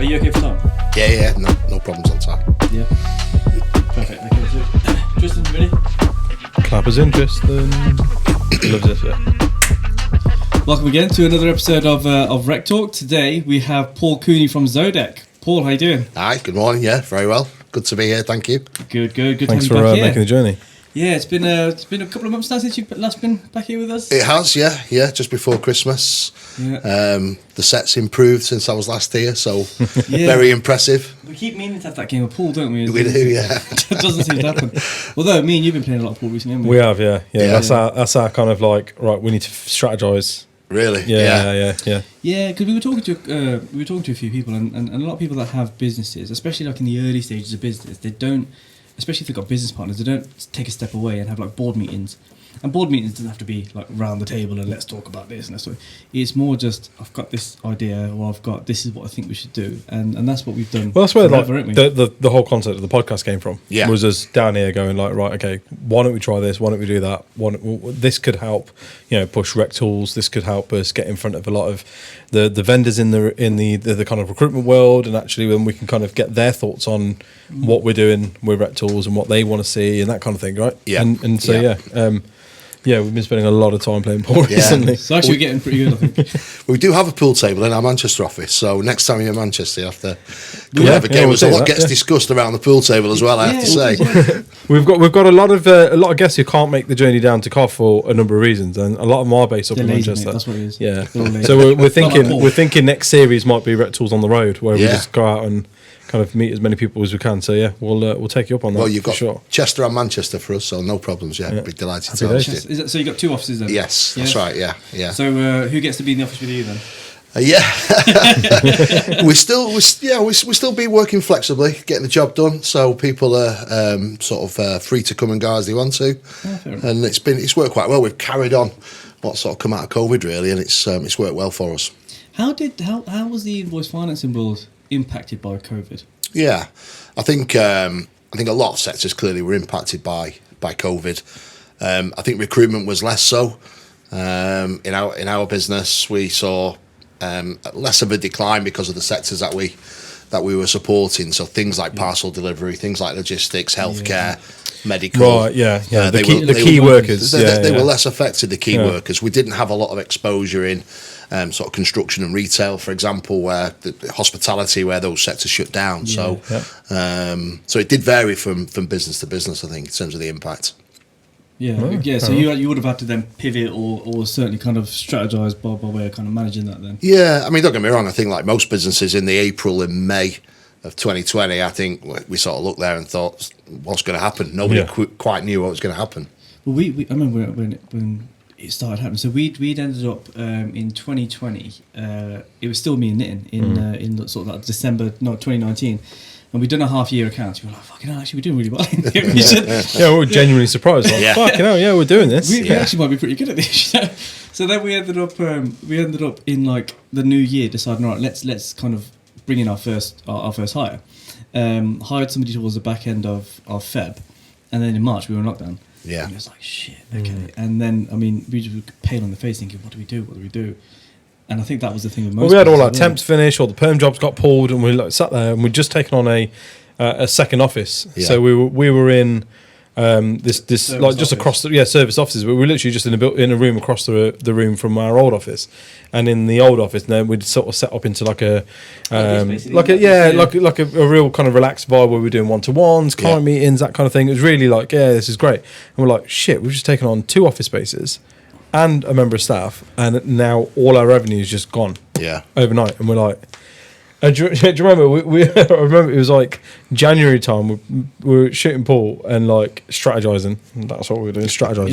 Are you okay for time? Yeah, no problems on time. Yeah. Perfect. Okay, so Tristan, ready? Clappers in, Tristan. Loves this bit. Welcome again to another episode of RecTalk. Today we have Paul Cooney from Zodeq. Paul, how you doing? Hi, good morning. Yeah, very well. Good to be here. Thank you. Good. Thanks to for have you back here. making the journey. Yeah, it's been a couple of months now since you've last been back here with us. It has, yeah, just before Christmas. Yeah. The set's improved since I was last here, so Yeah. very impressive. We keep meaning to have that game with Paul, don't we? We do, yeah. It doesn't seem to happen. Although me and you've been playing a lot of Paul recently, haven't we? We have, yeah. Yeah. That's our kind of like, right, we need to strategize. Really? Yeah. Yeah, because we were talking to a few people, and a lot of people that have businesses, especially like in the early stages of business, they don't, especially if they've got business partners, they don't take a step away and have like board meetings. And board meetings doesn't have to be like round the table and let's talk about this and let's talk. It's more just I've got this idea or this is what I think we should do, and that's what we've done. Well, that's where forever, like haven't we? the whole concept of the podcast came from. Yeah. Was us down here going like, right, okay, why don't we try this? Why don't we do that? This could help, push rec tools. This could help us get in front of a lot of the vendors in the kind of recruitment world, and actually when we can kind of get their thoughts on what we're doing with rec tools and what they want to see and that kind of thing, right? Yeah. And so we've been spending a lot of time playing pool recently. So actually, we're getting pretty good, I think. We do have a pool table in our Manchester office, so next time you're in Manchester, you have to come Yeah, and have a game. we'll There's do a lot that, gets discussed around the pool table as well, I have to say. We've got a lot of guests who can't make the journey down to Cough for a number of reasons, and a lot of them are based up They're in lazy, Manchester. mate, that's what it is. Yeah, They're all lazy. so we're Not like Paul. thinking next series might be Rec Tools on the Road, where we Yeah. just go out and kind of meet as many people as we can. So yeah, we'll take you up on that. Well, you've for got sure. Chester and Manchester for us, so no problems. Yeah, be delighted Happy to days. host you. So you got two offices then? Yes, that's right. Yeah. So who gets to be in the office with you then? We still be working flexibly, getting the job done. So people are sort of free to come and go as they want to, Fair enough. and it's worked quite well. We've carried on what sort of come out of COVID really, and it's worked well for us. How was the invoice financing world impacted by COVID? Yeah, I think a lot of sectors clearly were impacted by COVID. I think recruitment was less so. In our business, we saw less of a decline because of the sectors that we were supporting. So things like parcel delivery, things like logistics, healthcare, medical. Right, yeah. They The were- key workers. They yeah. were less affected. The key workers. We didn't have a lot of exposure in sort of construction and retail, for example, where the hospitality, where those sectors shut down. So it did vary from business to business, I think, in terms of the impact. Yeah. So you would have had to then pivot or certainly kind of strategize by way of kind of managing that then. Yeah, I mean, don't get me wrong. I think like most businesses in the April and May of 2020, I think we sort of looked there and thought, what's going to happen? Nobody quite knew what was going to happen. Well, I remember when it started happening. So we'd ended up in 2020. It was still me and knitting in sort of like December, 2019. And we'd done a half-year account. We were like, fucking hell, actually, we're doing really well. We were genuinely surprised. Like, fucking hell, yeah, we're doing this. We actually might be pretty good at this. So then we ended up in like the new year deciding, all right, let's kind of bring in our first hire. Hired somebody towards the back end of Feb, and then in March we were in lockdown. Yeah, and it was like shit. Okay, and then I mean we just were pale on the face, thinking, what do we do? And I think that was the thing with most. We had all our businesses, temps finished, all the perm jobs got pulled, and we sat there and we'd just taken on a second office. Yeah. So we were in this Service like just office. across the service offices, but we were literally just in a room across the room from our old office. And in the old office, then we'd sort of set up into like a real kind of relaxed vibe where we're doing one-to-ones, client meetings, that kind of thing. It was really like, this is great. And we're like, shit, we've just taken on 2 office spaces and a member of staff, and now all our revenue is just gone overnight. And we're like, do you remember? I remember it was like January time. We were shooting pool and like strategizing. That's what we were doing, strategizing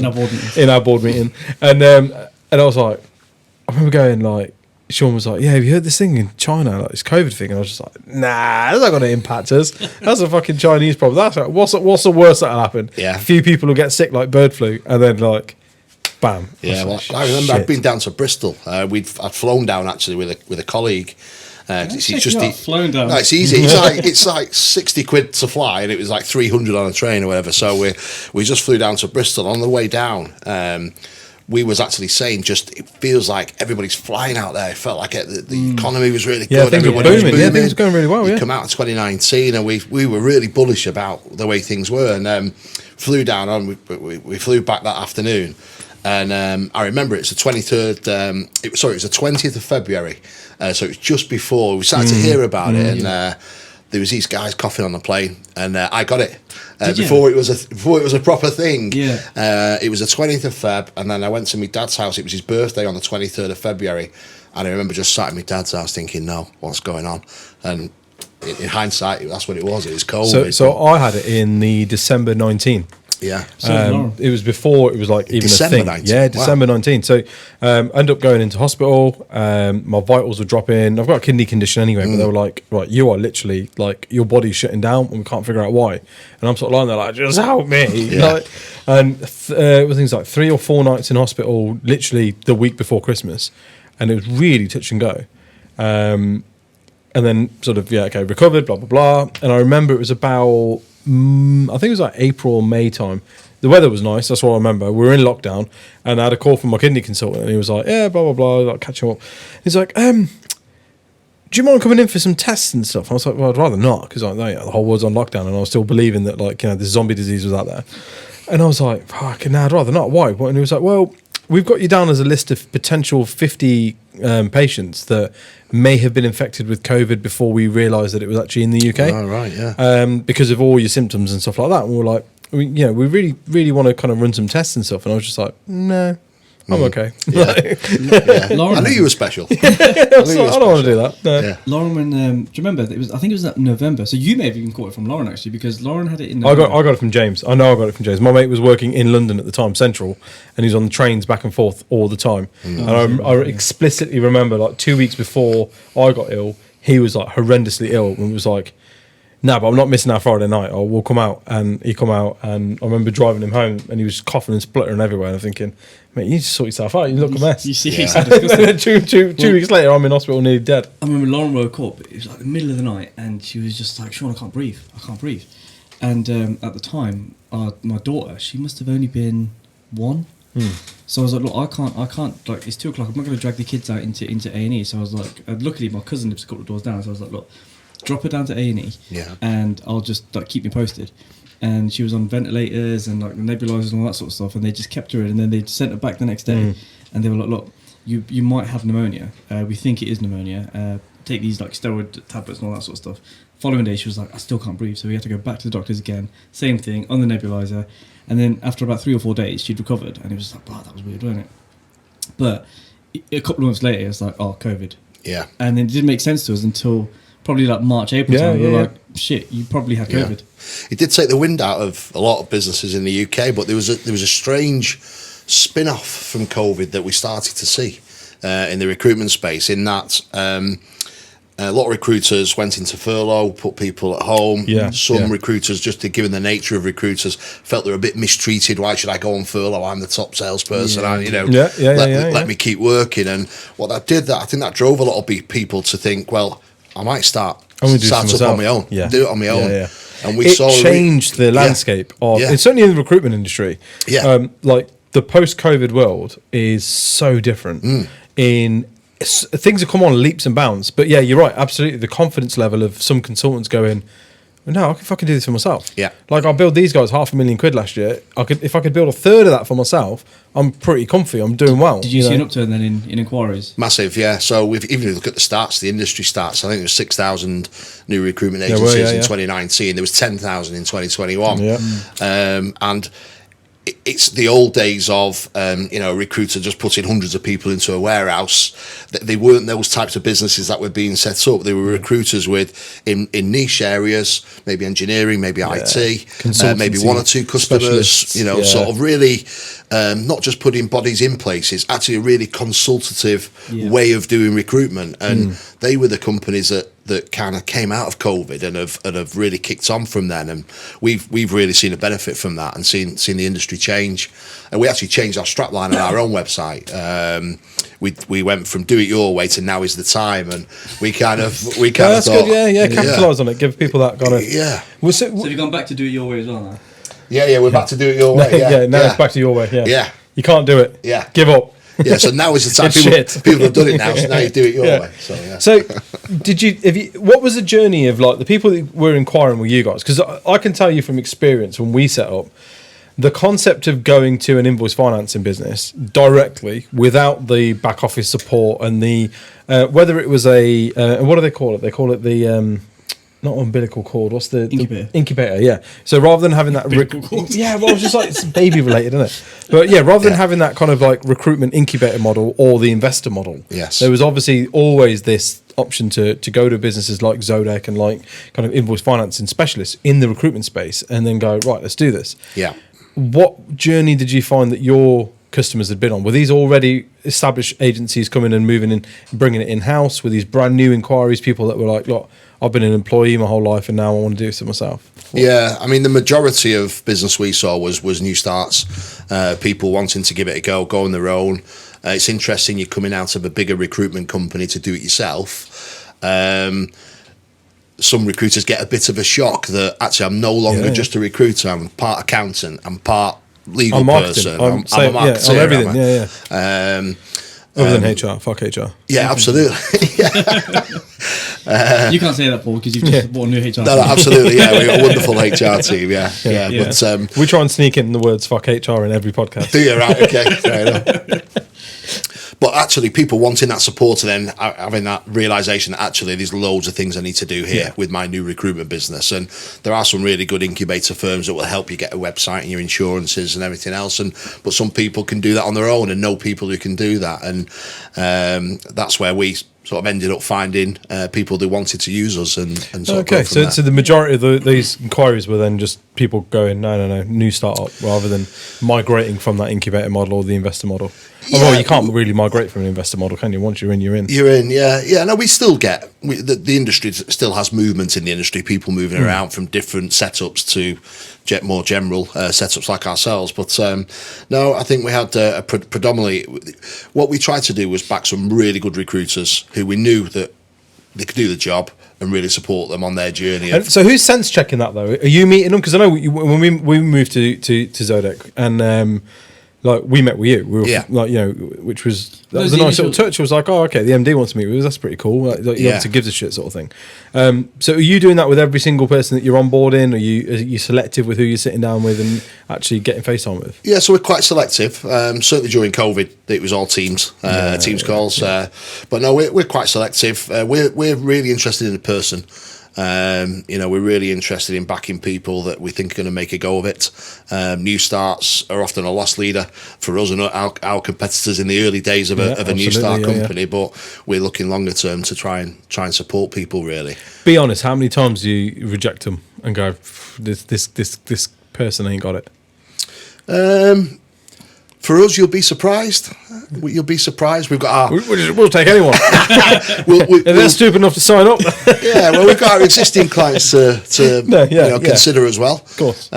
in our board meeting. And I was like, I remember going like, Sean was like, have you heard this thing in China, like this COVID thing? And I was just like, nah, that's not going to impact us. That's a fucking Chinese problem. That's like, what's the worst that'll happen? Yeah. A few people will get sick like bird flu, and then like, bam. Yeah, well, like, I remember shit. I'd been down to Bristol. I'd flown down actually with a colleague. flown down. No, it's easy. It's like 60 quid to fly, and it was like 300 on a train or whatever. So we just flew down to Bristol. On the way down, we was actually saying just it feels like everybody's flying out there. It felt like the economy was really good. Things were Everybody was booming. booming. Yeah, things were going really well. We Yeah, come out of 2019 and we were really bullish about the way things were, and flew down on. We flew back that afternoon, and I remember it's the 23rd. It was the 20th of February, so it was just before we started to hear about it, and there was these guys coughing on the plane, and I got it. Before it was a proper thing. Yeah. It was the 20th of Feb, and then I went to my dad's house. It was his birthday on the 23rd of February, and I remember just sat at my dad's house thinking, "No, what's going on?" And in hindsight, that's what it was. It was COVID. So I had it in the December 19. Yeah. It was before it was like even December a thing. 19. Yeah, December 19. So ended up going into hospital. My vitals were dropping. I've got a kidney condition anyway, but they were like, right, you are literally like your body's shutting down and we can't figure out why. And I'm sort of lying there like, just help me. Yeah. Like, and it was things like 3 or 4 nights in hospital, literally the week before Christmas, and it was really touch and go. And then sort of recovered, blah blah blah. And I remember it was about I think it was like April or May time. The weather was nice, that's what I remember. We were in lockdown, and I had a call from my kidney consultant, and he was like, yeah, blah blah blah, like catching up. He's like, do you mind coming in for some tests and stuff? I was like, well, I'd rather not, because like the whole world's on lockdown, and I was still believing that this zombie disease was out there. And I was like, fuck, no, I'd rather not. Why? And he was like, well, we've got you down as a list of potential 50 patients that may have been infected with COVID before we realised that it was actually in the UK. Oh, right, yeah. Because of all your symptoms and stuff like that. And we were like, we really, really want to kind of run some tests and stuff. And I was just like, no, I'm okay. Yeah. Lauren, I knew you were special. I don't want to do that. No. Yeah. Lauren, when do you remember? I think it was that November. So you may have even caught it from Lauren actually, because Lauren had it in I November. got it from James. I know I got it from James. My mate was working in London at the time, Central, and he was on the trains back and forth all the time. And I explicitly remember, like 2 weeks before I got ill, he was like horrendously ill and was like, no, but I'm not missing our Friday night. We'll come out. And he come out, and I remember driving him home, and he was coughing and spluttering everywhere. And I'm thinking, mate, you need to sort yourself out. You look a mess. You see, two weeks later, I'm in hospital, nearly dead. I remember Lauren woke up. It was like the middle of the night, and she was just like, "Sean, I can't breathe. I can't breathe." And at the time, my daughter, she must have only been 1. So I was like, "Look, I can't. Like, it's 2 o'clock. I'm not going to drag the kids out into A&E." So I was like, luckily my cousin lives a couple of doors down. So I was like, "Look, drop her down to A&E, and I'll just like keep me posted." And she was on ventilators and like nebulizers and all that sort of stuff, and they just kept her in, and then they sent her back the next day, and they were like, "Look, you might have pneumonia. We think it is pneumonia. Take these like steroid tablets and all that sort of stuff." Following day, she was like, "I still can't breathe," so we had to go back to the doctors again. Same thing on the nebulizer, and then after about 3 or 4 days, she'd recovered, and it was like, "Wow, that was weird, wasn't it?" But a couple of months later, it's like, "Oh, COVID." Yeah. And then it didn't make sense to us until probably like March, April time. We were like, shit, you probably had COVID. It did take the wind out of a lot of businesses in the UK, but there was a strange spin-off from COVID that we started to see in the recruitment space, in that a lot of recruiters went into furlough, put people at home. Some recruiters, just given the nature of recruiters, felt they were a bit mistreated. Why should I go on furlough? I'm the top salesperson. Let me keep working. And what that did, I think that drove a lot of people to think, well, I might start up on my own, do it on my own. And we saw changed the landscape of it's certainly in the recruitment industry. Like the post-COVID world is so different. Things have come on leaps and bounds, but you're right, absolutely. The confidence level of some consultants going, no, if I could do this for myself, like I built these guys £500,000 last year. If I could build a third of that for myself, I'm pretty comfy. I'm doing well. Did you see an upturn then in inquiries? Massive, yeah. So even if you look at the stats, the industry stats, I think there was 6,000 new recruitment agencies in 2019. There was 10,000 in 2021. And it's the old days of a recruiter just putting hundreds of people into a warehouse. They weren't those types of businesses that were being set up. They were recruiters in niche areas, maybe engineering, maybe IT, maybe 1 or 2 customers. Sort of really not just putting bodies in places. Actually, a really consultative way of doing recruitment. And they were the companies that kind of came out of COVID and have really kicked on from then, and we've really seen a benefit from that and seen the industry change. And we actually changed our strapline on our own website. We went from "do it your way" to "now is the time," and we kind of that's thought, good. Capitalise on it, give people that kind of So have you gone back to do it your way as well now? Yeah, we're back to "do it your way." Now it's back to your way. Yeah. You can't do it. Yeah. Give up. Yeah, so now is the time. It's People have done it now, so now you do it your way. So, yeah. So, what was the journey of like the people that were inquiring with you guys? Because I can tell you from experience when we set up, the concept of going to an invoice financing business directly without the back office support and the whether it was a what do they call it? They call it the not umbilical cord. What's the Incubator? The incubator, yeah. So rather than having that, yeah, well, it's just like it's baby related, isn't it? But yeah, rather than having that kind of like recruitment incubator model or the investor model, yes, there was obviously always this option to go to businesses like Zodeq and like kind of invoice financing specialists in the recruitment space, and then go, right, let's do this. Yeah. What journey did you find that your customers had been on? Were these already established agencies coming and moving in, bringing it in house? Were these brand new inquiries, people that were like, look, I've been an employee my whole life and now I want to do this myself? Yeah, I mean, the majority of business we saw was new starts, people wanting to give it a go on their own. It's interesting, you're coming out of a bigger recruitment company to do it yourself. Some recruiters get a bit of a shock that actually I'm no longer just a recruiter, I'm part accountant, I'm part legal person, I'm a marketer. I'm everything, other than HR, fuck HR. Yeah, absolutely. You can't say that, Paul, because you've just bought a new HR team. No, absolutely, yeah. We've got a wonderful HR team, yeah. But we try and sneak in the words fuck HR in every podcast. Do you? Right, okay, fair enough. But actually, people wanting that support and then having that realisation that actually there's loads of things I need to do here with my new recruitment business. And there are some really good incubator firms that will help you get a website and your insurances and everything else. But some people can do that on their own and know people who can do that. And that's where we sort of ended up finding people who wanted to use us and sort of go from there. So the majority of these inquiries were then just people going, no, new startup, rather than migrating from that incubator model or the investor model. Although you can't really migrate from an investor model, can you? Once you're in, you're in. You're in, yeah. No, we still get the industry still has movement in the industry. People moving around from different setups to more general setups like ourselves. But no, I think we had predominantly what we tried to do was back some really good recruiters who we knew that they could do the job and really support them on their journey. And so who's sense checking that though? Are you meeting them? Because I know when we moved to Zodeq and. Like we met with you, we were like, which was a nice little touch. It was like, oh, okay, the MD wants to meet with us. That's pretty cool. Like obviously gives a shit sort of thing. So are you doing that with every single person that you're onboarding? Are you selective with who you're sitting down with and actually getting FaceTime with? Yeah, so we're quite selective. Certainly during COVID, it was all Teams calls. But no, we're quite selective. We're really interested in the person. We're really interested in backing people that we think are going to make a go of it. New starts are often a loss leader for us and our competitors in the early days of a new start company. But we're looking longer term to try and support people. Really, be honest. How many times do you reject them and go, this person ain't got it? For us, you'll be surprised. You'll be surprised. We've got our... We'll take anyone. If they're stupid enough to sign up. Yeah, well, we've got our existing clients to consider as well. Of course.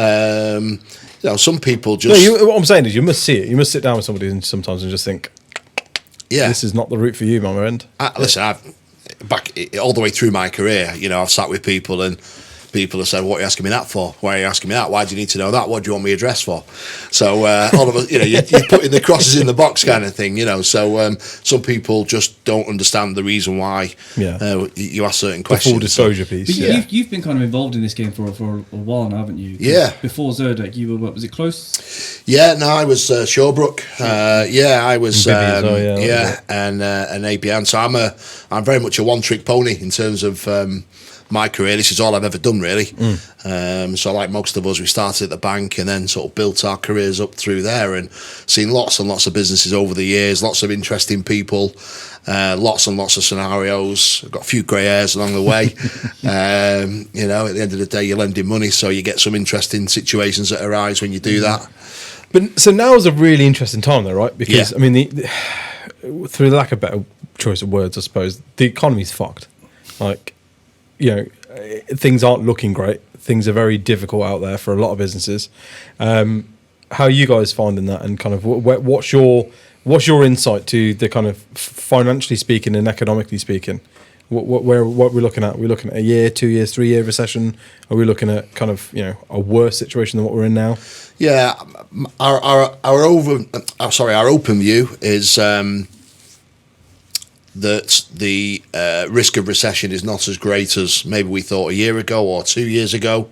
Some people just... No, what I'm saying is you must see it. You must sit down with somebody and sometimes and just think, this is not the route for you, my friend. Listen, I've back all the way through my career, I've sat with people and... people have said, what are you asking me that for? Why are you asking me that? Why do you need to know that? What do you want my address for? So all of us, you're putting the crosses in the box kind of thing, So some people just don't understand the reason why you ask certain questions. The full disclosure piece. But you've been kind of involved in this game for a while now, haven't you? Yeah. Before Zodeq, you were, what, was it Close? Yeah, no, I was Shawbrook. I was and ABN. So I'm very much a one-trick pony in terms of my career. This is all I've ever done, really. So like most of us, we started at the bank and then sort of built our careers up through there and seen lots and lots of businesses over the years, lots of interesting people, lots and lots of scenarios. I've got a few grey hairs along the way. At the end of the day, you're lending money, so you get some interesting situations that arise when you do that. But so now is a really interesting time though, right? Because I mean, through the lack of better choice of words, I suppose, the economy's fucked. Like, things aren't looking great. Things are very difficult out there for a lot of businesses. How are you guys finding that? And kind of what's your insight to the kind of financially speaking and economically speaking? What are we looking at? Are we looking at a year, 2 years, 3 year recession? Are we looking at kind of a worse situation than what we're in now? Yeah, our open view is that the risk of recession is not as great as maybe we thought a year ago or 2 years ago.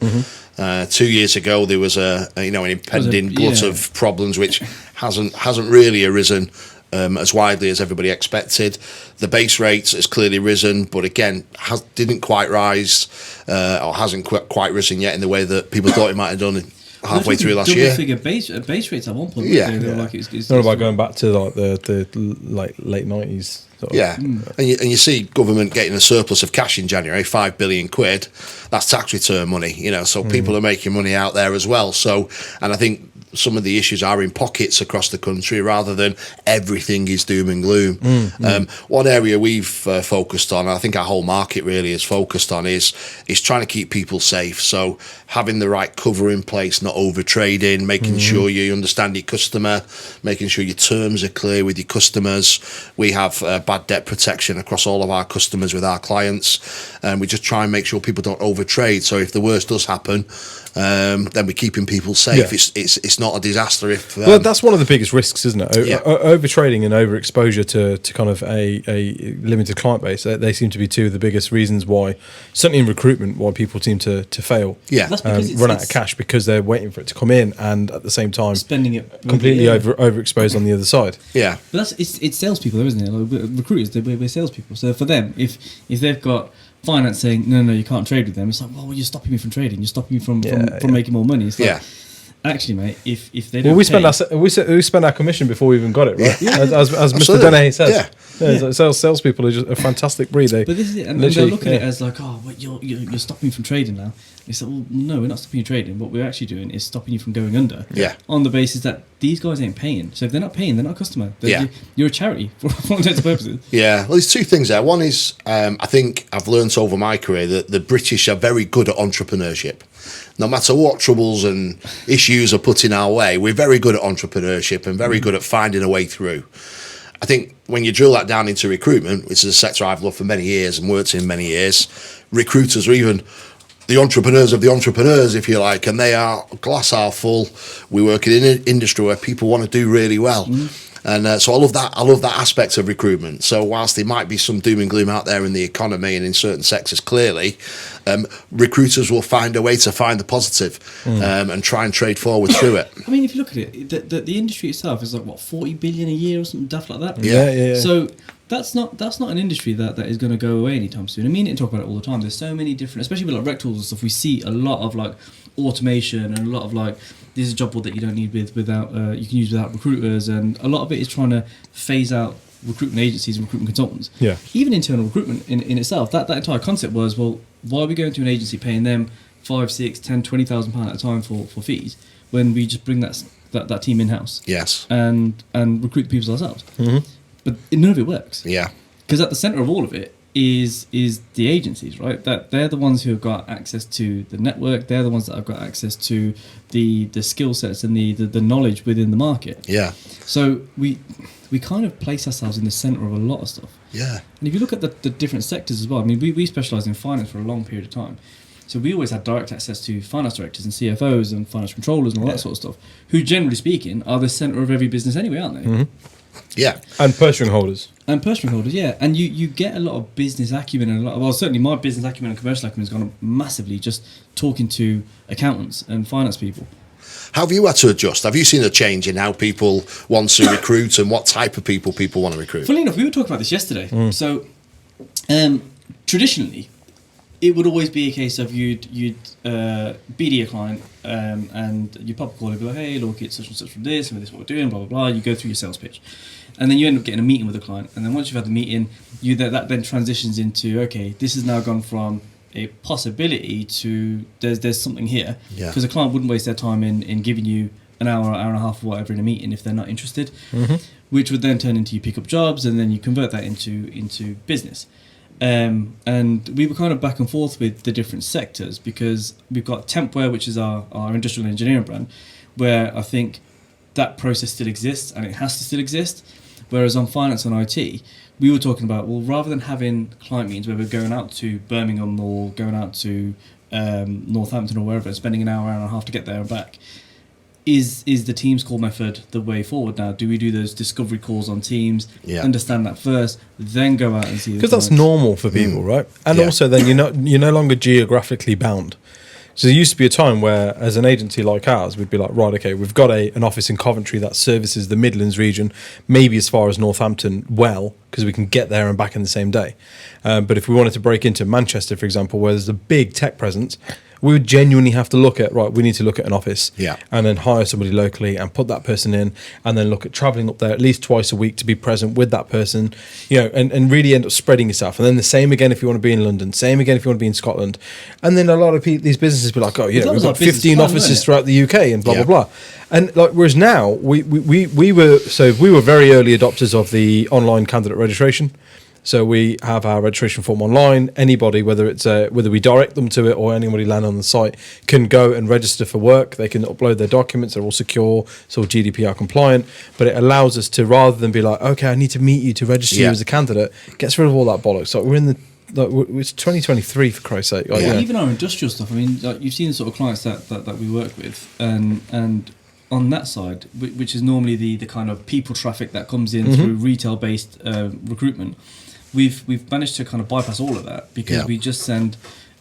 2 years ago there was an impending glut of problems which hasn't really arisen as widely as everybody expected. The base rate has clearly risen, but again, didn't quite rise or hasn't quite risen yet in the way that people thought it might have done halfway through last year. Figure base rates at one point. Yeah, they were like it's not about going back to like the late 90s. Yeah, and you see government getting a surplus of cash in January, £5 billion. That's tax return money, so people are making money out there as well. So, and I think some of the issues are in pockets across the country rather than everything is doom and gloom. One area we've focused on, and I think our whole market really is focused on, is trying to keep people safe. So having the right cover in place, not over trading, making sure you understand your customer, making sure your terms are clear with your customers. We have bad debt protection across all of our customers with our clients, and we just try and make sure people don't over trade. So if the worst does happen, then we're keeping people safe. It's not a disaster if well, that's one of the biggest risks, isn't it? Over trading and over exposure to kind of a limited client base. They seem to be two of the biggest reasons why, certainly in recruitment, why people seem to fail. Run out of cash because they're waiting for it to come in, and at the same time spending it completely overexposed on the other side. But it's salespeople, though, isn't it? Like, recruiters, we're salespeople. So for them, if they've got finance saying no, you can't trade with them, it's like, well, you're stopping me from trading. You're stopping me from making more money. It's like, actually, mate, if they don't, we spend our commission before we even got it, right? As Mr. Dennehy says, salespeople are just a fantastic breed. But this is it, and they'll look at it as like, oh, but you're stopping me from trading now. It's like, well, no, we're not stopping you trading. What we're actually doing is stopping you from going under. On the basis that these guys ain't paying. So if they're not paying, they're not a customer. You're a charity for all intents and purposes. Well, there's two things there. One is, I think I've learnt over my career that the British are very good at entrepreneurship. No matter what troubles and issues are put in our way, we're very good at entrepreneurship and very good at finding a way through. I think when you drill that down into recruitment, which is a sector I've loved for many years and worked in many years, recruiters are even the entrepreneurs of the entrepreneurs, if you like, and they are glass half full. We work in an industry where people want to do really well. And so I love that aspect of recruitment. So whilst there might be some doom and gloom out there in the economy and in certain sectors, clearly, recruiters will find a way to find the positive and try and trade forward through it. I mean, if you look at it, the industry itself is like, what, 40 billion a year or something daft like that? Yeah. So that's not an industry that is going to go away anytime soon. I mean, and talk about it all the time. There's so many different, especially with like RecTalk and stuff, we see a lot of like automation and a lot of like, this is a job board that you don't need without you can use without recruiters, and a lot of it is trying to phase out recruitment agencies and recruitment consultants. Even internal recruitment in itself, that entire concept was, well, why are we going to an agency paying them 5, 6, 10, 20,000 pounds at a time for fees when we just bring that team in house? And recruit the people ourselves. But none of it works. Because at the centre of all of it is the agencies, right? That they're the ones who have got access to the network. They're the ones that have got access to the skill sets and the knowledge within the market. So we kind of place ourselves in the centre of a lot of stuff. And if you look at the different sectors as well, I mean, we specialised in finance for a long period of time. So we always had direct access to finance directors and CFOs and finance controllers and all that sort of stuff, who generally speaking are the centre of every business anyway, aren't they? And purse string holders. And you get a lot of business acumen and certainly my business acumen and commercial acumen has gone up massively just talking to accountants and finance people. How have you had to adjust? Have you seen a change in how people want to recruit and what type of people want to recruit? Funnily enough, we were talking about this yesterday. So traditionally, it would always be a case of you'd BD a client and you pop a call and be like, hey, look, it's such and such from this, and this is what we're doing, blah, blah, blah. You go through your sales pitch. And then you end up getting a meeting with the client. And then once you've had the meeting, that then transitions into, okay, this has now gone from a possibility to there's something here. Because a client wouldn't waste their time in giving you an hour and a half or whatever in a meeting if they're not interested, which would then turn into you pick up jobs and then you convert that into business. And we were kind of back and forth with the different sectors because we've got Tempware, which is our industrial engineering brand, where I think that process still exists and it has to still exist. Whereas on finance and IT, we were talking about, well, rather than having client meetings where we're going out to Birmingham or going out to Northampton or wherever, spending an hour and a half to get there and back, is the Teams call method the way forward now? Do we do those discovery calls on Teams, understand that first, then go out and see the because that's normal for people, right? And also then you're no longer geographically bound. So there used to be a time where, as an agency like ours, we'd be like, right, okay, we've got an office in Coventry that services the Midlands region, maybe as far as Northampton, because we can get there and back in the same day. But if we wanted to break into Manchester, for example, where there's a big tech presence, we would genuinely have to look at, right, we need to look at an office and then hire somebody locally and put that person in, and then look at travelling up there at least twice a week to be present with that person, and really end up spreading yourself. And then the same again if you want to be in London, same again if you want to be in Scotland. And then a lot of these businesses be like, oh, we've got 15 offices throughout the UK and blah, blah, blah. And like, whereas now, we were very early adopters of the online candidate registration. So we have our registration form online. Anybody, whether we direct them to it or anybody land on the site, can go and register for work. They can upload their documents. They're all secure, so GDPR compliant. But it allows us to, rather than be like, okay, I need to meet you to register you as a candidate, gets rid of all that bollocks. Like, we're in the it's 2023 for Christ's sake. Like, even our industrial stuff. I mean, like, you've seen the sort of clients that we work with, and on that side, which is normally the kind of people traffic that comes in through retail-based recruitment. We've managed to kind of bypass all of that because we just send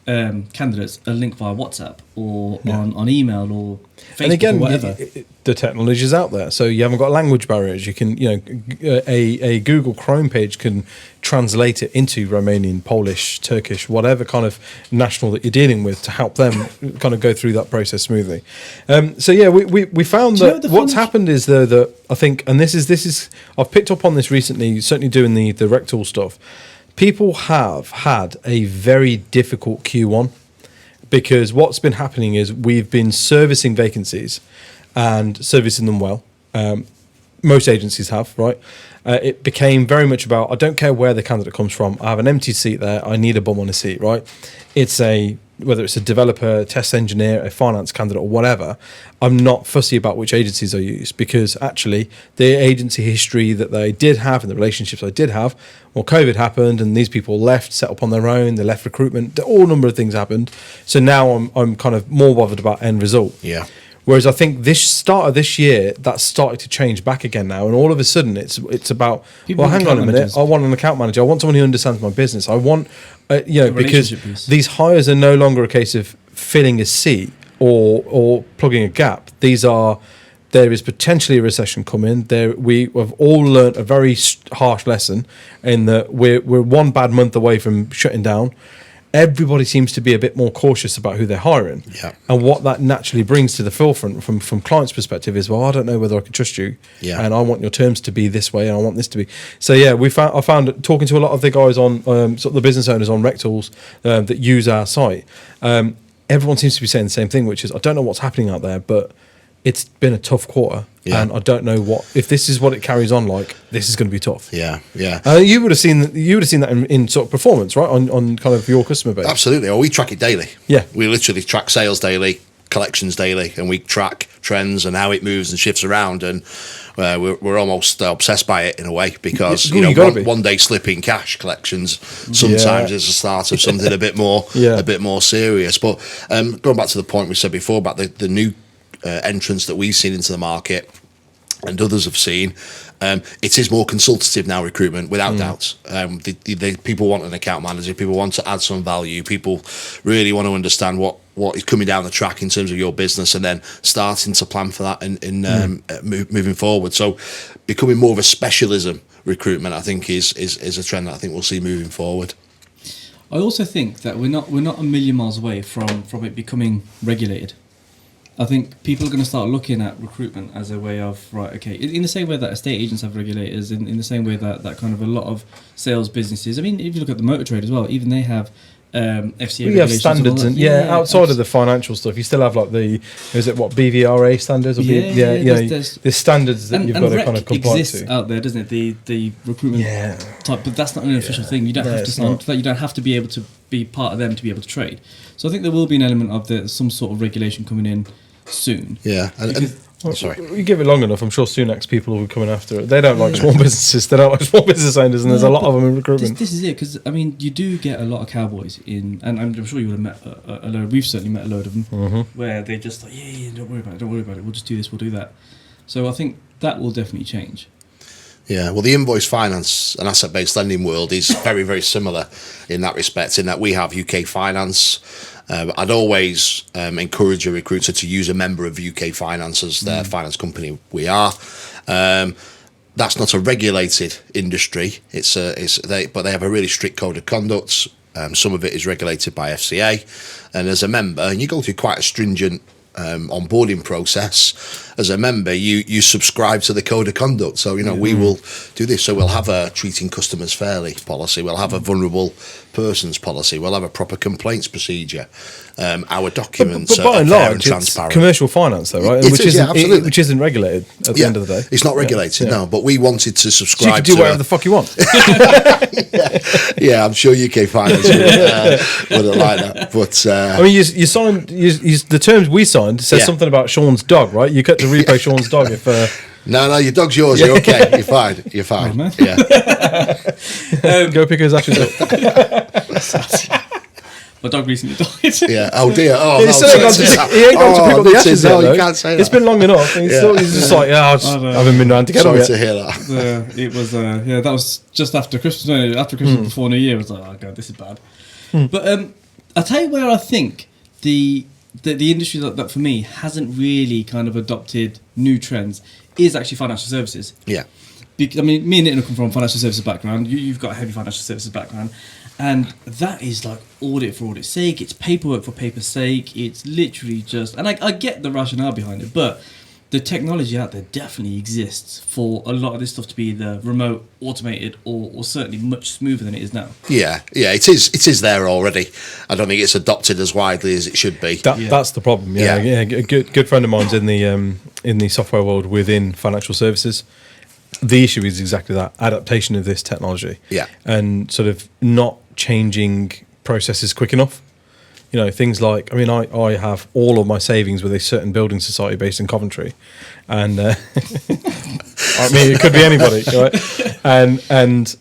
candidates a link via WhatsApp or on email or Facebook and again, or whatever. The technology is out there, so you haven't got language barriers. You can, a Google Chrome page can translate it into Romanian, Polish, Turkish, whatever kind of national that you're dealing with to help them kind of go through that process smoothly. We found that what's happened is that I think, and this is I've picked up on this recently, certainly doing the RecTalk stuff. People have had a very difficult Q1 because what's been happening is we've been servicing vacancies and servicing them well. Most agencies have, right? It became very much about, I don't care where the candidate comes from. I have an empty seat there. I need a bum on a seat, right? Whether it's a developer, test engineer, a finance candidate or whatever, I'm not fussy about which agencies I use because actually the agency history that they did have and the relationships I did have, well, COVID happened and these people left, set up on their own, they left recruitment, all number of things happened. So now I'm kind of more bothered about end result. Yeah. Whereas I think this start of this year, that's started to change back again now. And all of a sudden, it's about, people, well, hang on a minute. Managers. I want an account manager. I want someone who understands my business. I want, because piece. these hires are no longer a case of filling a seat or plugging a gap. There is potentially a recession coming. We have all learnt a very harsh lesson in that we're one bad month away from shutting down. Everybody seems to be a bit more cautious about who they're hiring. Yeah. And what that naturally brings to the forefront from clients' perspective is, well, I don't know whether I can trust you. Yeah. And I want your terms to be this way and I want this to be. So, yeah, I found talking to a lot of the guys on, sort of the business owners on RecTalk that use our site, everyone seems to be saying the same thing, which is, I don't know what's happening out there, but it's been a tough quarter. Yeah. And I don't know if this is what it carries on like, this is going to be tough. Yeah, yeah. You would have seen that in sort of performance, right? On kind of your customer base. Absolutely. Well, we track it daily. Yeah. We literally track sales daily, collections daily, and we track trends and how it moves and shifts around. And we're almost obsessed by it in a way because one day slipping cash collections sometimes is the start of something a bit more serious. But going back to the point we said before about the new entrance that we've seen into the market and others have seen, it is more consultative now, recruitment, without doubt. People want an account manager, people want to add some value, people really want to understand what is coming down the track in terms of your business and then starting to plan for that moving forward. So becoming more of a specialism recruitment, I think, is a trend that I think we'll see moving forward. I also think that we're not a million miles away from it becoming regulated. I think people are going to start looking at recruitment as a way of, right, okay, in the same way that estate agents have regulators, in the same way that kind of a lot of sales businesses, I mean, if you look at the motor trade as well, even they have FCA we have standards and outside of the financial stuff you still have like BVRA standards or there's standards that you've got to kind of comply exists to out there, doesn't it, the recruitment type, but that's not an official thing. You don't have to sign up to that. You don't have to be able to be part of them to be able to trade. So I think there will be an element of some sort of regulation coming in soon. Yeah, and Sorry. You give it long enough, I'm sure Sunak's people will be coming after it. They don't like small businesses. They don't like small business owners, and there's a lot of them in recruitment. This is it, because I mean, you do get a lot of cowboys in, and I'm sure you would have met a load. We've certainly met a load of them where they're just like, yeah, don't worry about it. We'll just do this, we'll do that. So I think that will definitely change. Yeah, well, the invoice finance and asset-based lending world is very, very similar in that respect, in that we have UK Finance. I'd always encourage a recruiter to use a member of UK Finance as their finance company. We are. That's not a regulated industry. But they have a really strict code of conduct. Some of it is regulated by FCA. And as a member, and you go through quite a stringent onboarding process. As a member, you subscribe to the code of conduct. So, we will do this. So we'll have a treating customers fairly policy. We'll have a vulnerable persons policy. We'll have a proper complaints procedure. Our documents but by are and fair large, and transparent. it's commercial finance, though, right? Absolutely. Which isn't regulated at the end of the day. It's not regulated, no. But we wanted to So subscribe you can do to whatever the fuck you want. yeah, I'm sure UK Finance wouldn't like that. But I mean, you signed the terms we signed says something about Sean's dog, right? You got to repay Sean's dog if. No, your dog's yours. You're okay. You're fine. You're fine. Oh, man. Yeah. Go pick his ashes up. My dog recently died. Yeah. Oh dear. Oh, He no, still ain't gone to pick up the ashes no, yet, though. you can't say that. It's been long enough. And he's just like, I haven't been round to get on Sorry yet. to hear that. It was that was just after Christmas. No, after Christmas, before New Year. I was like, oh god, this is bad. But I'll tell you where I think the industry that for me hasn't really kind of adopted new trends is actually financial services. Yeah. I mean, me and Nitin come from a financial services background. You've got a heavy financial services background. And that is like audit for audit's sake. It's paperwork for paper's sake. It's literally just... And I get the rationale behind it, but the technology out there definitely exists for a lot of this stuff to be either remote, automated, or certainly much smoother than it is now. Yeah, it is there already. I don't think it's adopted as widely as it should be. That's the problem. Yeah. A good friend of mine's in the software world within financial services. The issue is exactly that adaptation of this technology. Yeah, and sort of not changing processes quick enough. Things like, I mean, I have all of my savings with a certain building society based in Coventry, and I mean, it could be anybody, right? And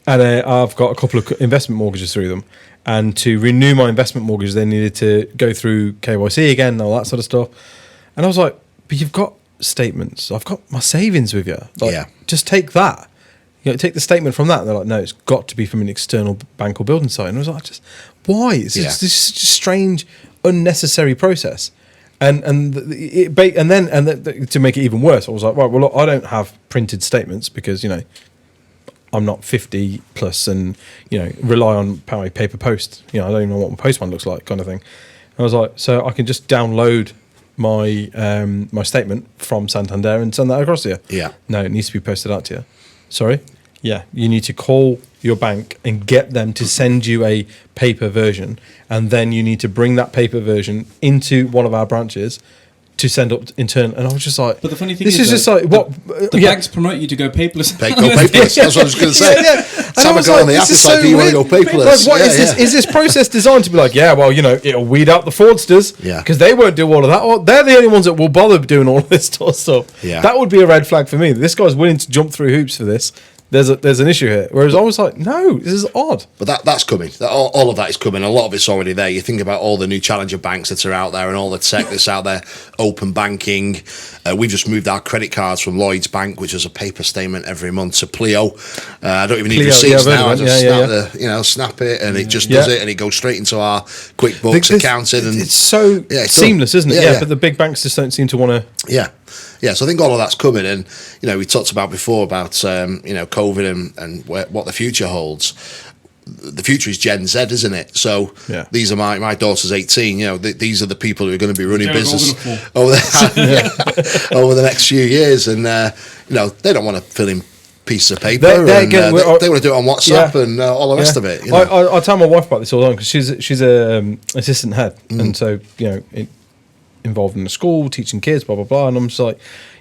I've got a couple of investment mortgages through them, and to renew my investment mortgage, they needed to go through KYC again, and all that sort of stuff. And I was like, but you've got statements. I've got my savings with you. Just take that. Take the statement from that. And they're like, no, it's got to be from an external bank or building site. And I was like, why? It's just this strange, unnecessary process. And then to make it even worse, I was like, right, well, look, I don't have printed statements because I'm not 50 plus and rely on paper post. I don't even know what my postman looks like, kind of thing. And I was like, so I can just download my my statement from Santander and send that across to you. Yeah. No, it needs to be posted out to you. Sorry? Yeah. You need to call your bank and get them to send you a paper version, and then you need to bring that paper version into one of our branches to send up in turn. And I was just like, but the funny thing this is just like what the banks promote you to go paperless. Go paperless. That's what I was going to say. And I was go like, on the app. It's like, do you want to go paperless? Like, is this process designed to be like, it'll weed out the fraudsters because they won't do all of that. Or they're the only ones that will bother doing all of this sort of stuff. Yeah. That would be a red flag for me. This guy's willing to jump through hoops for this. There's an issue here. Whereas I was like, no, this is odd. But that's coming. All of that is coming. A lot of it's already there. You think about all the new challenger banks that are out there and all the tech that's out there, open banking. We've just moved our credit cards from Lloyds Bank, which is a paper statement every month, to Pleo. I don't even need receipts now. I just snap it and it just does it, and it goes straight into our QuickBooks accounting. And it's so seamless, isn't it? But the big banks just don't seem to want to. Yeah, so I think all of that's coming, and we talked about before about COVID and what the future holds. The future is Gen Z, isn't it? So these are my daughter's 18. These are the people who are going to be running business over the next few years, and they don't want to fill in pieces of paper. They want to do it on WhatsApp and all the rest of it. I tell my wife about this all the time because she's a assistant head, and so involved in the school, teaching kids, blah blah blah, and I'm just like,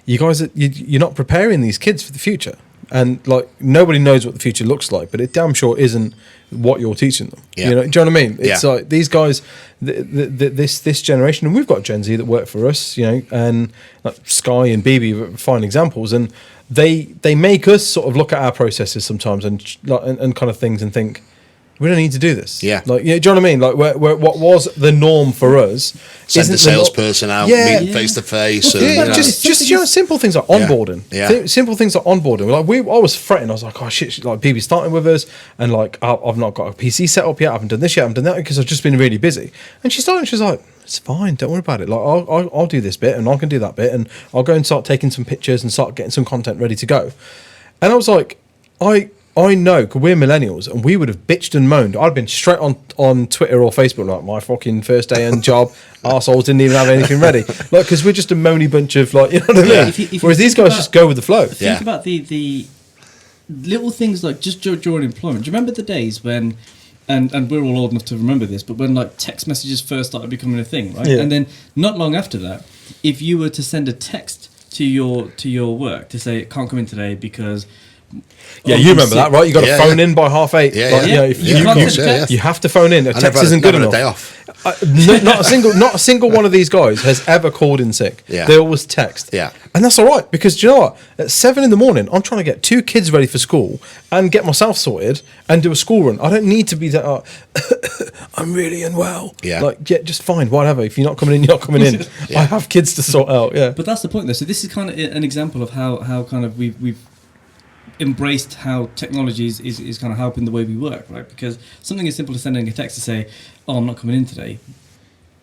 you guys, you're not preparing these kids for the future. and like nobody knows what the future looks like, but it damn sure isn't what you're teaching them. Yeah. You know, do you know what I mean? It's Yeah. like these guys, this generation, and we've got Gen Z that work for us, you know, and like Sky and BB are fine examples, and they make us sort of look at our processes sometimes and kind of things and think, we don't need to do this. Yeah. Like, do you know what I mean? Like, where what was the norm for us? Send the isn't salesperson out, meet face to face. Yeah, just you know, simple things like onboarding. Yeah. Simple things like onboarding. Like I was fretting. I was like, oh shit, like BB's starting with us, and like I've not got a PC set up yet. I haven't done this yet. I haven't done that because I've just been really busy. And she started. She was like, it's fine. Don't worry about it. Like I'll do this bit, and I can do that bit, and I'll go and start taking some pictures and start getting some content ready to go. And I was like, I know, because we're millennials, and we would have bitched and moaned. I'd been straight on Twitter or Facebook, like, my fucking first day on job, arseholes didn't even have anything ready. Like, because we're just a moany bunch of, like, you know what I mean? Yeah. Whereas these guys just go with the flow. Think about the little things like just during employment. Do you remember the days when, and we're all old enough to remember this, but when like text messages first started becoming a thing, right? Yeah. And then not long after that, if you were to send a text to your work to say, can't come in today because... Yeah, you remember that, right? You got to phone in by 8:30. Yeah, like, yeah. You know, if You you, can't you, send a text. you have to phone in. A text isn't good never enough. a day off. Not a single one of these guys has ever called in sick. Yeah. They always text. Yeah. And that's all right, because do you know what? At 7 a.m, I'm trying to get 2 kids ready for school and get myself sorted and do a school run. I don't need to be that. I'm really unwell. Yeah. Like, yeah, just fine, whatever. If you're not coming in, you're not coming in. Yeah. I have kids to sort out. Yeah. But that's the point, though. So this is kind of an example of how kind of we've embraced how technology is kind of helping the way we work, right? Because something as simple as sending a text to say, "Oh, I'm not coming in today,"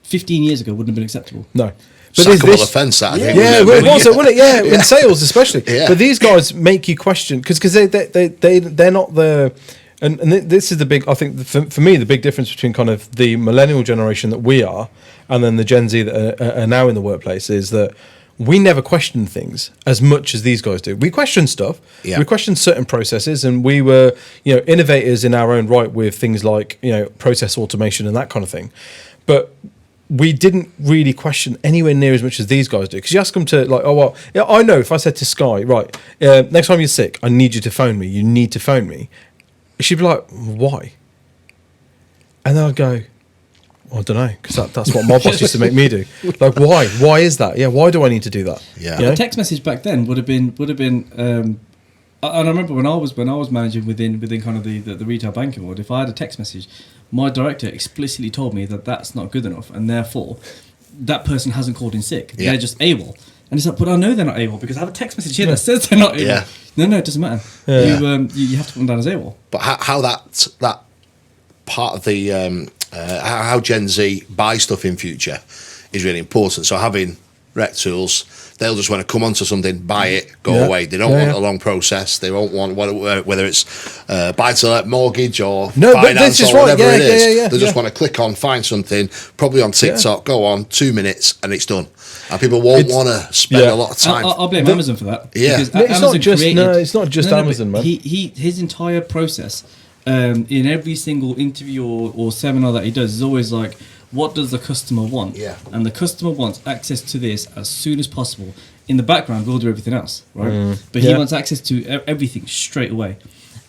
15 years ago wouldn't have been acceptable. No. But Sackable offence, that I think. Yeah, well, it was, wasn't it? Yeah, Yeah. in sales especially. Yeah. But these guys make you question because they're not the, and this is the big. I think for me the big difference between kind of the millennial generation that we are and then the Gen Z that are now in the workplace is that we never question things as much as these guys do. We question stuff. Yeah. We question certain processes, and we were, you know, innovators in our own right with things like, you know, process automation and that kind of thing. But we didn't really question anywhere near as much as these guys do. Because you ask them to, like, oh, well, yeah, I know if I said to Sky, right, next time you're sick, I need you to phone me. You need to phone me. She'd be like, why? And then I'd go, I don't know, because that's what my boss used to make me do. Like, why? Why is that? Yeah, why do I need to do that? Yeah. You know? A text message back then would have been. And I remember when I was managing within kind of the retail banking world, if I had a text message, my director explicitly told me that that's not good enough, and therefore that person hasn't called in sick. Yeah. They're just AWOL. And it's like, but I know they're not AWOL because I have a text message here that says they're not AWOL. Yeah. No, it doesn't matter. Yeah. You have to put them down as AWOL. But how that part of the how Gen Z buy stuff in future is really important. So having rec tools, they'll just want to come onto something, buy it, go away. They don't want a long process. They won't want whether it's buy to let mortgage or finance or whatever it is. They just want to click on, find something, probably on TikTok, go on, 2 minutes, and it's done. And people won't want to spend a lot of time. I'll blame Amazon for that. Yeah. Because No, it's Amazon not just created- it's not just Amazon, man. His entire process in every single interview or seminar that he does is always like, what does the customer want? Yeah. And the customer wants access to this as soon as possible. In the background, we'll do everything else, right? But he wants access to everything straight away.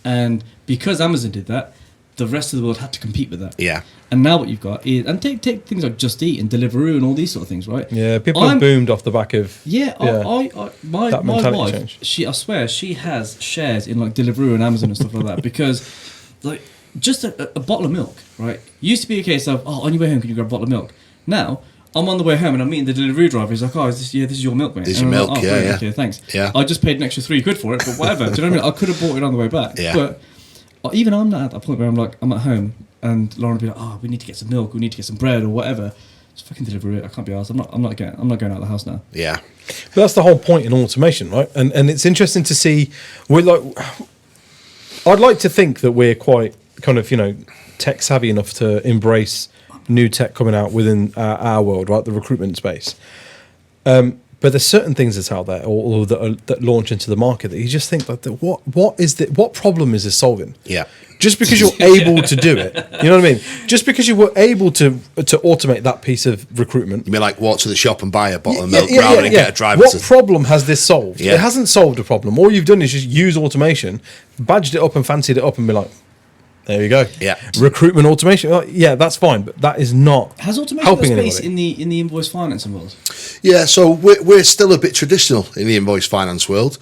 And because Amazon did that, the rest of the world had to compete with that. Yeah. And now what you've got is, and take things like Just Eat and Deliveroo and all these sort of things, right? Yeah, people have boomed off the back of My that my mentality wife, change. I swear, she has shares in like Deliveroo and Amazon and stuff like that because, like, just a bottle of milk, right? Used to be a case of, oh, on your way home, can you grab a bottle of milk? Now, I'm on the way home and I'm meeting the delivery driver. He's like, oh, this is your milk, mate. This is And your I'm milk, like, yeah, brilliant, yeah. Okay, thanks. Yeah. I just paid an extra £3 for it, but whatever. Do you know what I mean? I could have bought it on the way back. Yeah. But even I'm not at that point where I'm at home and Lauren will be like, oh, we need to get some milk, we need to get some bread or whatever. Just fucking deliver it. I can't be arsed. I'm not going out of the house now. Yeah. But that's the whole point in automation, right? And it's interesting to see. I'd like to think that we're quite kind of, you know, tech savvy enough to embrace new tech coming out within our world, right? The recruitment space. But there's certain things that's out there or that launch into the market that you just think like, what problem is this solving? Yeah. Just because you're able to do it, you know what I mean? Just because you were able to automate that piece of recruitment. You mean like walk to the shop and buy a bottle of milk rather than get a driver What problem has this solved? Yeah. It hasn't solved a problem. All you've done is just use automation, badged it up and fancied it up and be like, there you go. Yeah. Recruitment automation. Yeah, that's fine, but that is not Has automation helping got space anybody. in the invoice financing world? Yeah, so we're still a bit traditional in the invoice finance world.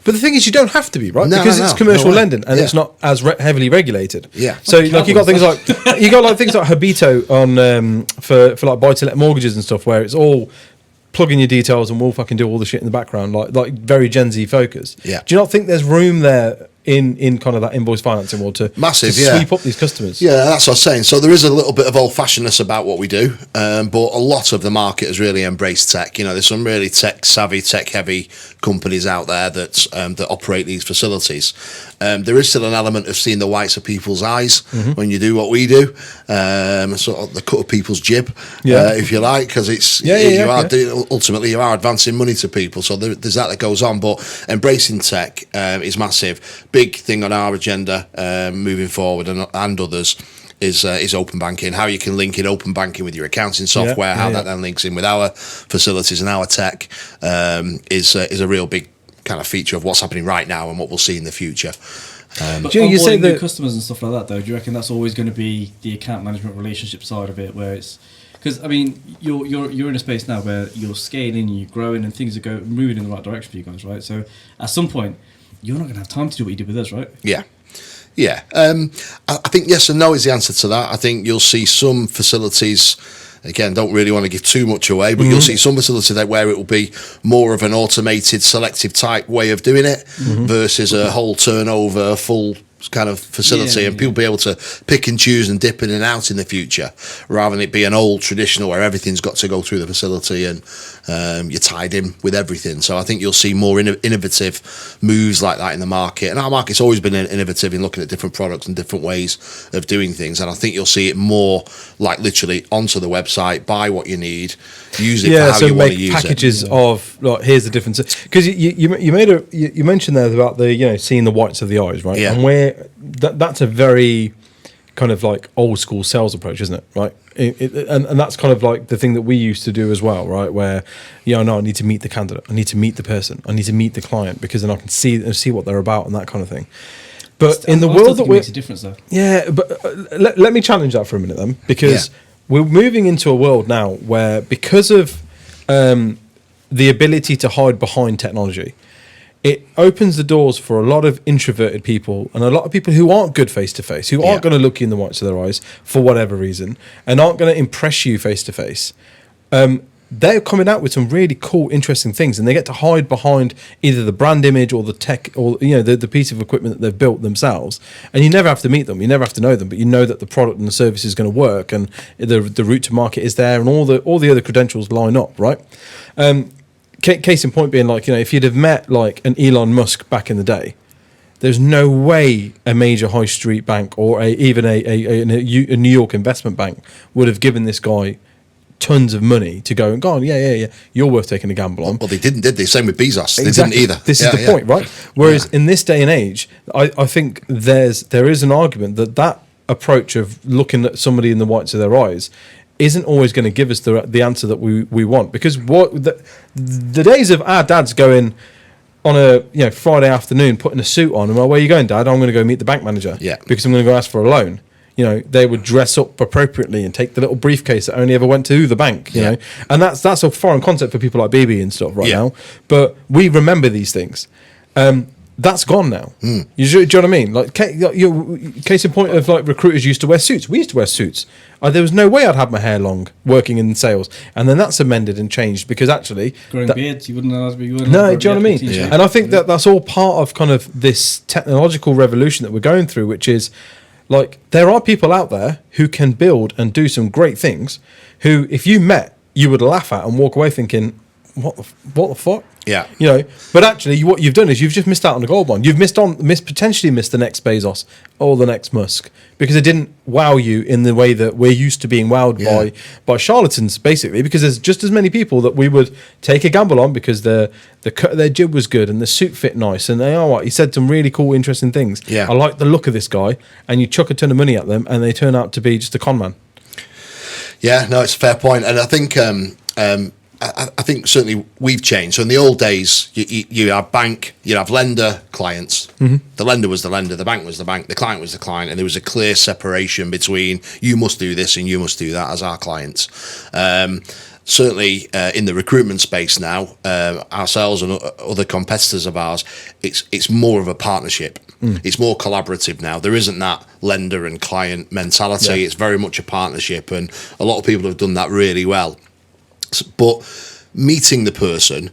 But the thing is, you don't have to be, right? No, because no, it's no. commercial No way. lending and Yeah. it's not as heavily regulated. Yeah. So like you got things like Habito on for like buy to let mortgages and stuff, where it's all plug in your details and we'll fucking do all the shit in the background, like very Gen Z focused. Yeah. Do you not think there's room there in kind of that invoice financing world to Massive, to yeah. sweep up these customers? Yeah, that's what I was saying. So there is a little bit of old-fashionedness about what we do, but a lot of the market has really embraced tech. You know, there's some really tech-savvy, tech-heavy companies out there that operate these facilities. There is still an element of seeing the whites of people's eyes when you do what we do, sort of the cut of people's jib, if you like, because it's ultimately you are advancing money to people. So there's that goes on, but embracing tech is massive. Big thing on our agenda moving forward and others is open banking. How you can link in open banking with your accounting software, how that then links in with our facilities and our tech is a real big kind of feature of what's happening right now and what we'll see in the future. But you say onboarding new that customers and stuff like that, though, do you reckon that's always going to be the account management relationship side of it, where it's because I mean you're in a space now where you're scaling, you're growing, and things are moving in the right direction for you guys, right? So at some point, you're not going to have time to do what you did with us, right? Yeah. Yeah. I think yes and no is the answer to that. I think you'll see some facilities, again, don't really want to give too much away, but you'll see some facilities there where it will be more of an automated, selective type way of doing it versus a whole turnover, full kind of facility, and people be able to pick and choose and dip in and out in the future, rather than it be an old traditional where everything's got to go through the facility and you're tied in with everything. So I think you'll see more innovative moves like that in the market, and our market's always been innovative in looking at different products and different ways of doing things, and I think you'll see it more like literally onto the website, buy what you need, use it for how you want to use packages it. of like here's the difference, because you mentioned there about the seeing the whites of the eyes, right? Yeah. And where that's a very kind of like old school sales approach, isn't it? Right, and that's kind of like the thing that we used to do as well, right? Where no, I need to meet the candidate, I need to meet the person, I need to meet the client, because then I can see what they're about and that kind of thing. But in the world that makes a difference, though. Yeah, but let me challenge that for a minute then, because we're moving into a world now where, because of the ability to hide behind technology, it opens the doors for a lot of introverted people and a lot of people who aren't good face to face, who aren't going to look you in the whites of their eyes for whatever reason, and aren't going to impress you face to face. They're coming out with some really cool, interesting things, and they get to hide behind either the brand image or the tech, or the piece of equipment that they've built themselves. And you never have to meet them, you never have to know them, but you know that the product and the service is going to work, and the route to market is there, and all the other credentials line up, right? Case in point being, like, if you'd have met like an Elon Musk back in the day, there's no way a major high street bank or even a New York investment bank would have given this guy tons of money to go on, you're worth taking a gamble on. Well, they didn't, did they? Same with Bezos. They Exactly. didn't either. This is the point, right? Whereas in this day and age, I think there is an argument that approach of looking at somebody in the whites of their eyes isn't always going to give us the answer that we want, because the days of our dads going on a Friday afternoon putting a suit on and, well, where are you going, Dad? I'm going to go meet the bank manager because I'm going to go ask for a loan. They would dress up appropriately and take the little briefcase that only ever went to the bank, you know, and that's a foreign concept for people like BB and stuff now, but we remember these things. That's gone now. Do you know what I mean? Like, case in point of, like, recruiters used to wear suits. We used to wear suits. There was no way I'd have my hair long working in sales, and then that's amended and changed because actually growing beards, you wouldn't know. No, do you know what I mean? Yeah. And I think that's all part of kind of this technological revolution that we're going through, which is, like, there are people out there who can build and do some great things, who, if you met, you would laugh at and walk away thinking, what the fuck? Yeah. You know, but actually, what you've done is you've just missed out on the gold mine. You've potentially missed the next Bezos or the next Musk because it didn't wow you in the way that we're used to being wowed by charlatans, basically. Because there's just as many people that we would take a gamble on because their jib was good and the suit fit nice and he said some really cool, interesting things. Yeah. I like the look of this guy, and you chuck a ton of money at them, and they turn out to be just a con man. Yeah, no, it's a fair point, and I think I think certainly we've changed. So in the old days, you have bank, you have lender, clients. Mm-hmm. The lender was the lender, the bank was the bank, the client was the client, and there was a clear separation between you must do this and you must do that as our clients. Certainly in the recruitment space now, ourselves and other competitors of ours, it's more of a partnership. It's more collaborative now. There isn't that lender and client mentality. Yeah. It's very much a partnership, and a lot of people have done that really well. But meeting the person,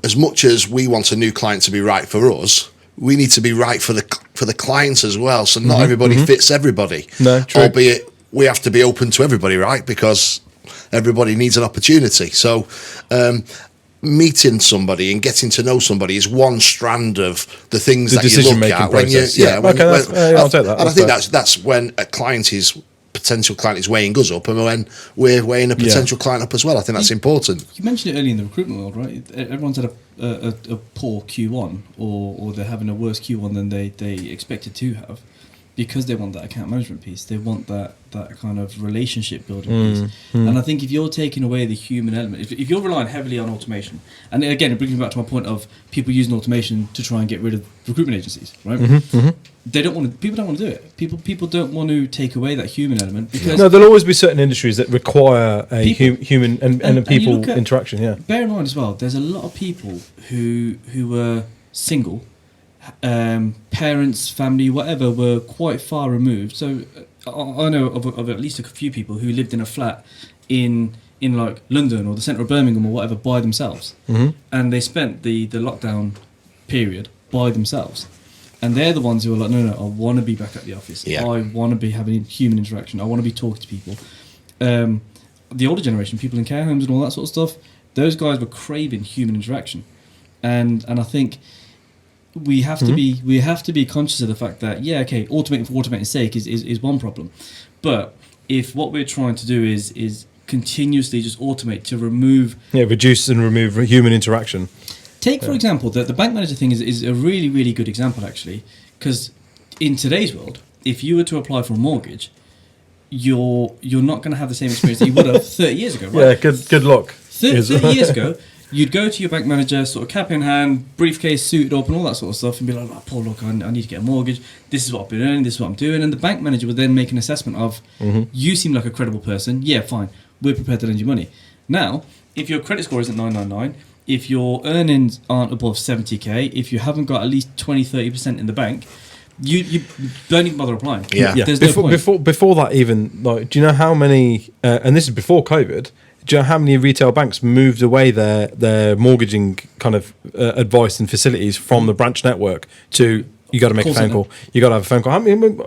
as much as we want a new client to be right for us, we need to be right for the clients as well. So not everybody fits everybody. No, true. Albeit we have to be open to everybody, right? Because everybody needs an opportunity. So meeting somebody and getting to know somebody is one strand of the things that you look at when you I'll take that. And I think that's when a potential client is weighing us up, and when we're weighing a potential client up as well. I think that's important. You mentioned it earlier in the recruitment world, right? Everyone's had a poor Q1, or they're having a worse Q1 than they expected to have, because they want that account management piece. They want that kind of relationship building piece. And I think if you're taking away the human element, if you're relying heavily on automation, and again, it brings me back to my point of people using automation to try and get rid of recruitment agencies, right? They don't want to. People don't want to do it. People don't want to take away that human element, because there'll always be certain industries that require a human and a people interaction. Yeah. Bear in mind as well, there's a lot of people who were single. Parents, family, whatever, were quite far removed. So I know of at least a few people who lived in a flat in like London or the centre of Birmingham or whatever by themselves, and they spent the lockdown period by themselves. And they're the ones who are like, no, I want to be back at the office. Yeah. I want to be having human interaction. I want to be talking to people. The older generation, people in care homes and all that sort of stuff, those guys were craving human interaction, and I think we have to be conscious of the fact that automating for automating's sake is one problem, but if what we're trying to do is continuously just automate to reduce and remove human interaction. Take for example the bank manager thing is a really, really good example, actually, because in today's world, if you were to apply for a mortgage, you're not going to have the same experience that you would have 30 years ago, right? Yeah, good luck. 30 years ago, you'd go to your bank manager, sort of cap in hand, briefcase suited up and all that sort of stuff, and be like, Paul, look, I need to get a mortgage. This is what I've been earning, this is what I'm doing. And the bank manager would then make an assessment of, you seem like a credible person. Yeah, fine. We're prepared to lend you money. Now, if your credit score isn't 999, if your earnings aren't above 70k, if you haven't got at least 20-30% in the bank, you don't even bother applying. Yeah. There's no point. Before that even, like, do you know how many, and this is before COVID, do you know how many retail banks moved away their mortgaging kind of advice and facilities from the branch network to, you got to make a phone call. You got to have a phone call. I mean,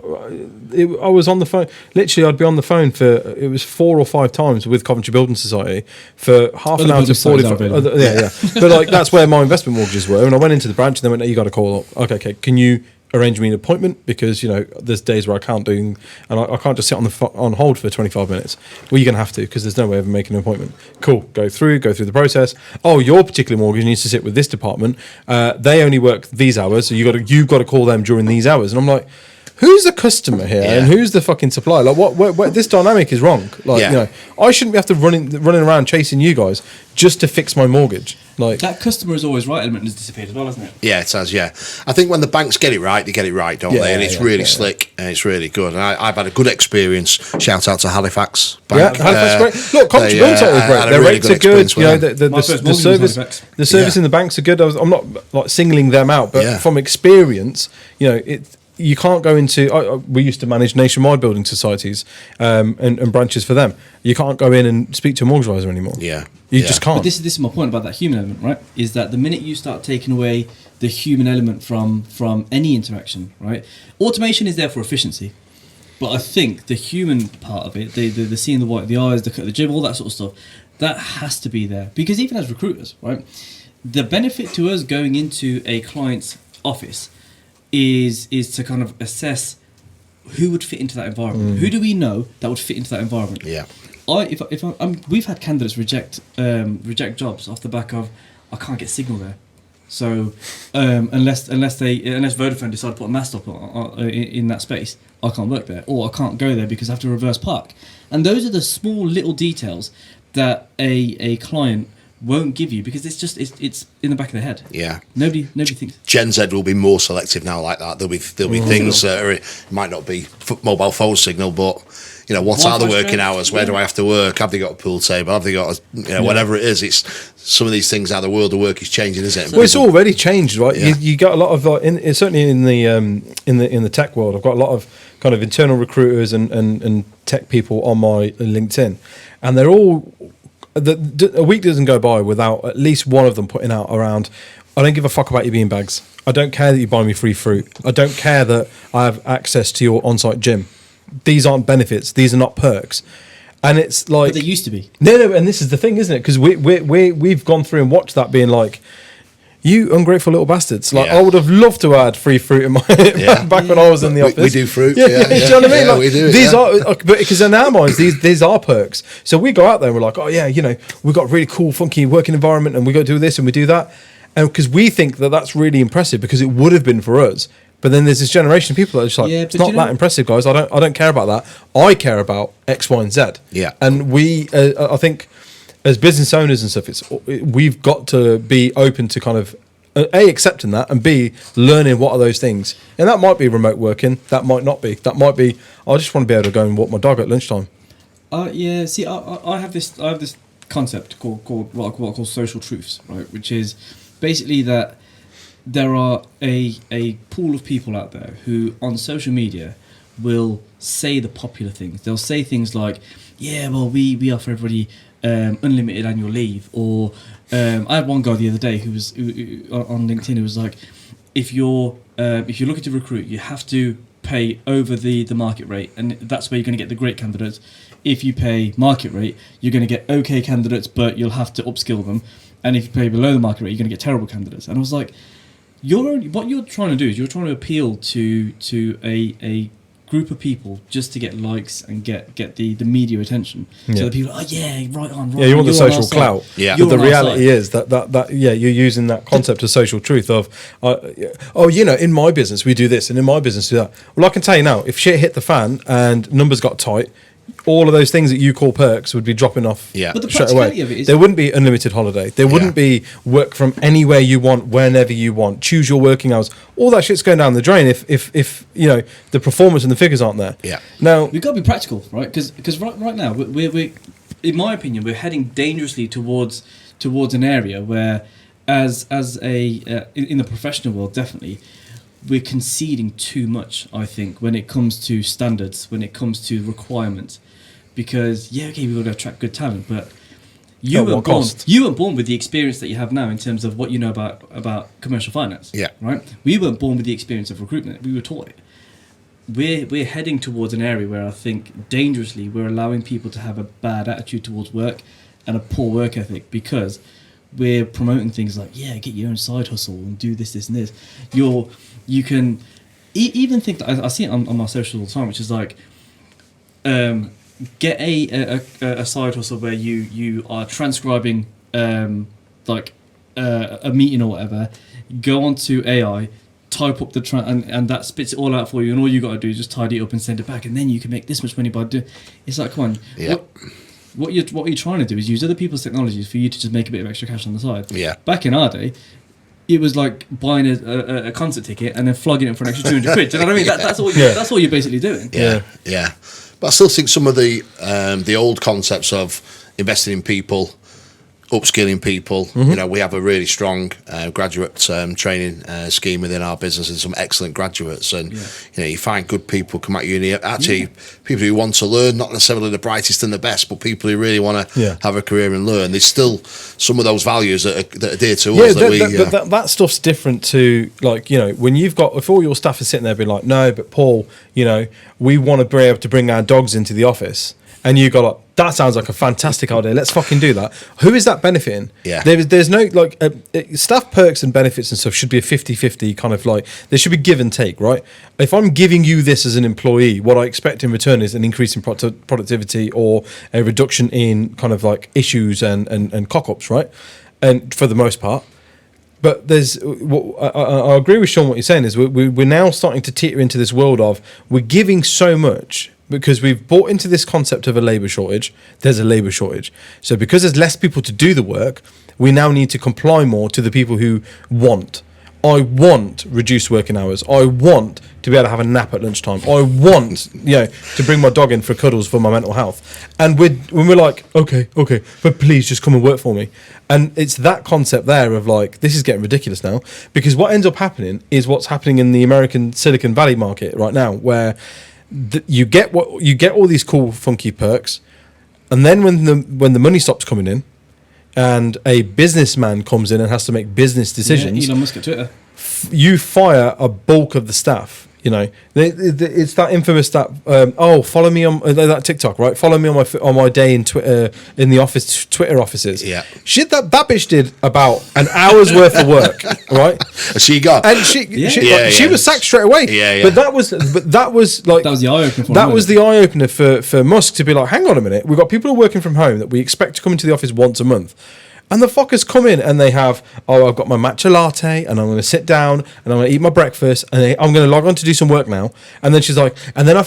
I was on the phone. Literally, I'd be on the phone it was 4 or 5 times with Coventry Building Society for half an hour to 45. Yeah. But like, that's where my investment mortgages were. And I went into the branch and they went, you got to call up. Okay. Can you arrange me an appointment, because there's days where I can't do, and I can't just sit on hold for 25 minutes. Well, you're going to have to, because there's no way of making an appointment. Cool, go through the process. Oh, your particular mortgage needs to sit with this department. They only work these hours, so you've got to call them during these hours. And I'm like, who's the customer here and who's the fucking supplier? Like, what this dynamic is wrong. Like, I shouldn't be have to running around chasing you guys just to fix my mortgage. Like, that customer is always right element has disappeared as well, hasn't it? Yeah, it has. Yeah, I think when the banks get it right, they get it right, don't they? And it's really slick and it's really good. And I've had a good experience. Shout out to Halifax Bank. Yeah, Halifax great. Look, Coventry Building Society is great. Their rates are good. The service in the banks are good. I'm not like singling them out, but from experience, you can't go into. We used to manage nationwide building societies and branches for them. You can't go in and speak to a mortgage advisor anymore. You just can't. But this is my point about that human element, right? Is that the minute you start taking away the human element from any interaction, right? Automation is there for efficiency, But I think the human part of it, the seeing the white, the eyes, the cut, the gym, all that sort of stuff, that has to be there. Because even as recruiters, right, the benefit to us going into a client's office is to kind of assess who would fit into that environment. Who do we know that would fit into that environment? Yeah. We've had candidates reject jobs off the back of, I can't get signal there. So unless Vodafone decide to put a mast up in that space, I can't work there, or I can't go there because I have to reverse park. And those are the small little details that a client won't give you, because it's in the back of their head. Yeah. Nobody thinks. Gen Z will be more selective now like that. There'll be things that are, it might not be mobile phone signal, but what are the working hours? Where do I have to work? Have they got a pool table? Have they got whatever it is? It's some of these things. How the world of work is changing, isn't it? Well, it's already changed, right? Yeah. You got a lot of certainly in the tech world. I've got a lot of kind of internal recruiters and tech people on my LinkedIn, and they're all. A week doesn't go by without at least one of them putting out around, I don't give a fuck about your beanbags. I don't care that you buy me free fruit. I don't care that I have access to your on-site gym. These aren't benefits. These are not perks. And it's like... But they used to be. No, and this is the thing, isn't it? Because we've gone through and watched that being like, you ungrateful little bastards. Like, I would have loved to add free fruit in my back when I was in the office. We do fruit. Yeah. Do you know what I mean? Yeah, like, we do it, these are, but because in our minds, these are perks. So we go out there and we're like, oh yeah, we've got a really cool, funky working environment, and we got to do this and we do that, and because we think that that's really impressive because it would have been for us. But then there's this generation of people that are just like, it's not that impressive, guys. I don't care about that. I care about X, Y, and Z. Yeah. And we, I think, as business owners and stuff, we've got to be open to kind of A, accepting that, and B, learning what are those things. And that might be remote working. That might not be. That might be, I just want to be able to go and walk my dog at lunchtime. Yeah. See, I have this concept called what I call social truths, right? Which is basically that there are a pool of people out there who on social media will say the popular things. They'll say things like, yeah, well, we offer everybody unlimited annual leave, or I had one guy the other day who on LinkedIn who was like, if you're looking to recruit, you have to pay over the market rate, and that's where you're going to get the great candidates. If you pay market rate, you're going to get okay candidates, but you'll have to upskill them. And if you pay below the market rate, you're going to get terrible candidates. And I was like, what you're trying to do is you're trying to appeal to a group of people just to get likes and get the media attention. So the people are, right on. Yeah, you want the social clout. Yeah. But the reality is that you're using that concept of social truth of, in my business we do this, and in my business do that. Well, I can tell you now, if shit hit the fan and numbers got tight, all of those things that you call perks would be dropping off But the straight practicality away. of it is, there wouldn't be unlimited holiday. There wouldn't be work from anywhere you want, whenever you want. Choose your working hours. All that shit's going down the drain if the performance and the figures aren't there. Yeah. Now we've got to be practical, right? Because right now we're in my opinion we're heading dangerously towards an area where as in the professional world definitely, we're conceding too much, I think, when it comes to standards, when it comes to requirements. Because, we've got to attract good talent, but you weren't born with the experience that you have now in terms of what you know about commercial finance. Yeah. Right? We weren't born with the experience of recruitment. We were taught it. We're heading towards an area where I think dangerously we're allowing people to have a bad attitude towards work and a poor work ethic because we're promoting things like, get your own side hustle and do this, and this. You can even think that I see it on my socials all the time, which is like, get a side hustle where you are transcribing like a meeting or whatever. Go onto AI, type up and that spits it all out for you, and all you got to do is just tidy it up and send it back, and then you can make this much money by doing. It's like, come on, what you're trying to do is use other people's technologies for you to just make a bit of extra cash on the side. Yeah. Back in our day, it was like buying a concert ticket and then flogging it for an extra 200 quid. Do you know what I mean? That's all you're basically doing. Yeah. But I still think some of the old concepts of investing in people upskilling people. You know, we have a really strong graduate training scheme within our business, and some excellent graduates. And you know, you find good people come at uni. Actually, people who want to learn, not necessarily the brightest and the best, but people who really want to have a career and learn. There's still some of those values that are dear to us. That stuff's different to, like, you know, when you've got, if all your staff is sitting there being like, no, but Paul, you know, we want to be able to bring our dogs into the office. And you go like, that sounds like a fantastic idea. Let's fucking do that. Who is that benefiting? Yeah. There's no, like, staff perks and benefits and stuff should be a 50-50 kind of, like, there should be give and take, right? If I'm giving you this as an employee, what I expect in return is an increase in productivity or a reduction in kind of like issues and cock-ups, right? And for the most part. But there's, I agree with Sean. What you're saying is we're now starting to teeter into this world of we're giving so much because we've bought into this concept of a labour shortage. There's a labour shortage. So because there's less people to do the work, we now need to comply more to the people who want. I want reduced working hours. I want to be able to have a nap at lunchtime. I want, you know, to bring my dog in for cuddles for my mental health. And when we're like, okay, but please just come and work for me. And it's that concept there of like, this is getting ridiculous now, because what ends up happening is what's happening in the American Silicon Valley market right now, where you get all these cool, funky perks, and then when the money stops coming in, and a businessman comes in and has to make business decisions, Elon Musk at Twitter, you fire a bulk of the staff. You know, it's that infamous follow me on that TikTok, right? Follow me on my day in Twitter in the office, Twitter offices. Yeah, shit that bitch did about an hour's worth of work, right? She got, and she was sacked straight away. Yeah. But that was like, that was the eye opener. That was the eye opener for Musk to be like, hang on a minute, we've got people who are working from home that we expect to come into the office once a month. And the fuckers come in and they have, I've got my matcha latte and I'm going to sit down and I'm going to eat my breakfast and I'm going to log on to do some work now. And then she's like, and then I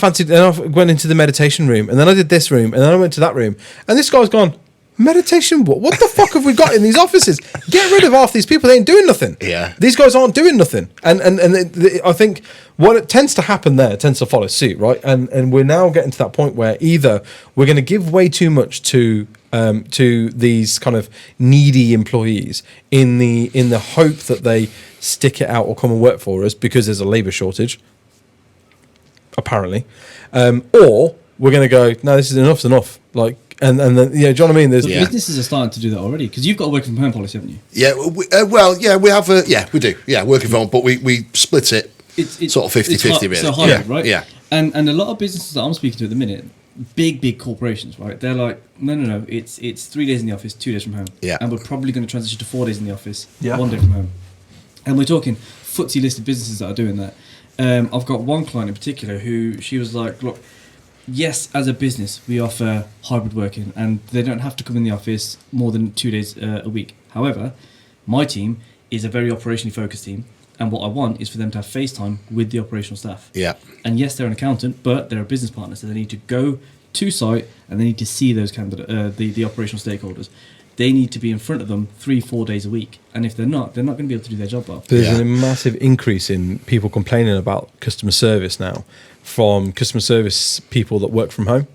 went into the meditation room and then I did this room and then I went to that room. And this guy's gone, meditation? What the fuck have we got in these offices? Get rid of half these people. They ain't doing nothing. Yeah. These guys aren't doing nothing. And I think what it tends to happen there tends to follow suit, right? And we're now getting to that point where either we're going to give way too much to these kind of needy employees in the hope that they stick it out or come and work for us because there's a labour shortage, apparently, or we're going to go, no, this is enough's enough. Like, and then, you know, do you know what I mean? There's businesses are starting to do that already because you've got a working from home policy, haven't you? Yeah, we have we do. Yeah, working from home, but we split it. It's sort of 50-50 really. So hybrid, right? Yeah. And a lot of businesses that I'm speaking to at the minute, big corporations, right? They're like, no, it's 3 days in the office, 2 days from home. Yeah. And we're probably going to transition to 4 days in the office, Yeah. 1 day from home. And we're talking FTSE listed businesses that are doing that. I've got one client in particular who she was like, look, yes, as a business, we offer hybrid working and they don't have to come in the office more than 2 days a week. However, my team is a very operationally focused team. And what I want is for them to have FaceTime with the operational staff. Yeah. And yes, they're an accountant, but they're a business partner, so they need to go to site and they need to see those the operational stakeholders. They need to be in front of them 3-4 days a week. And if they're not going to be able to do their job well. There's a massive increase in people complaining about customer service now from customer service people that work from home.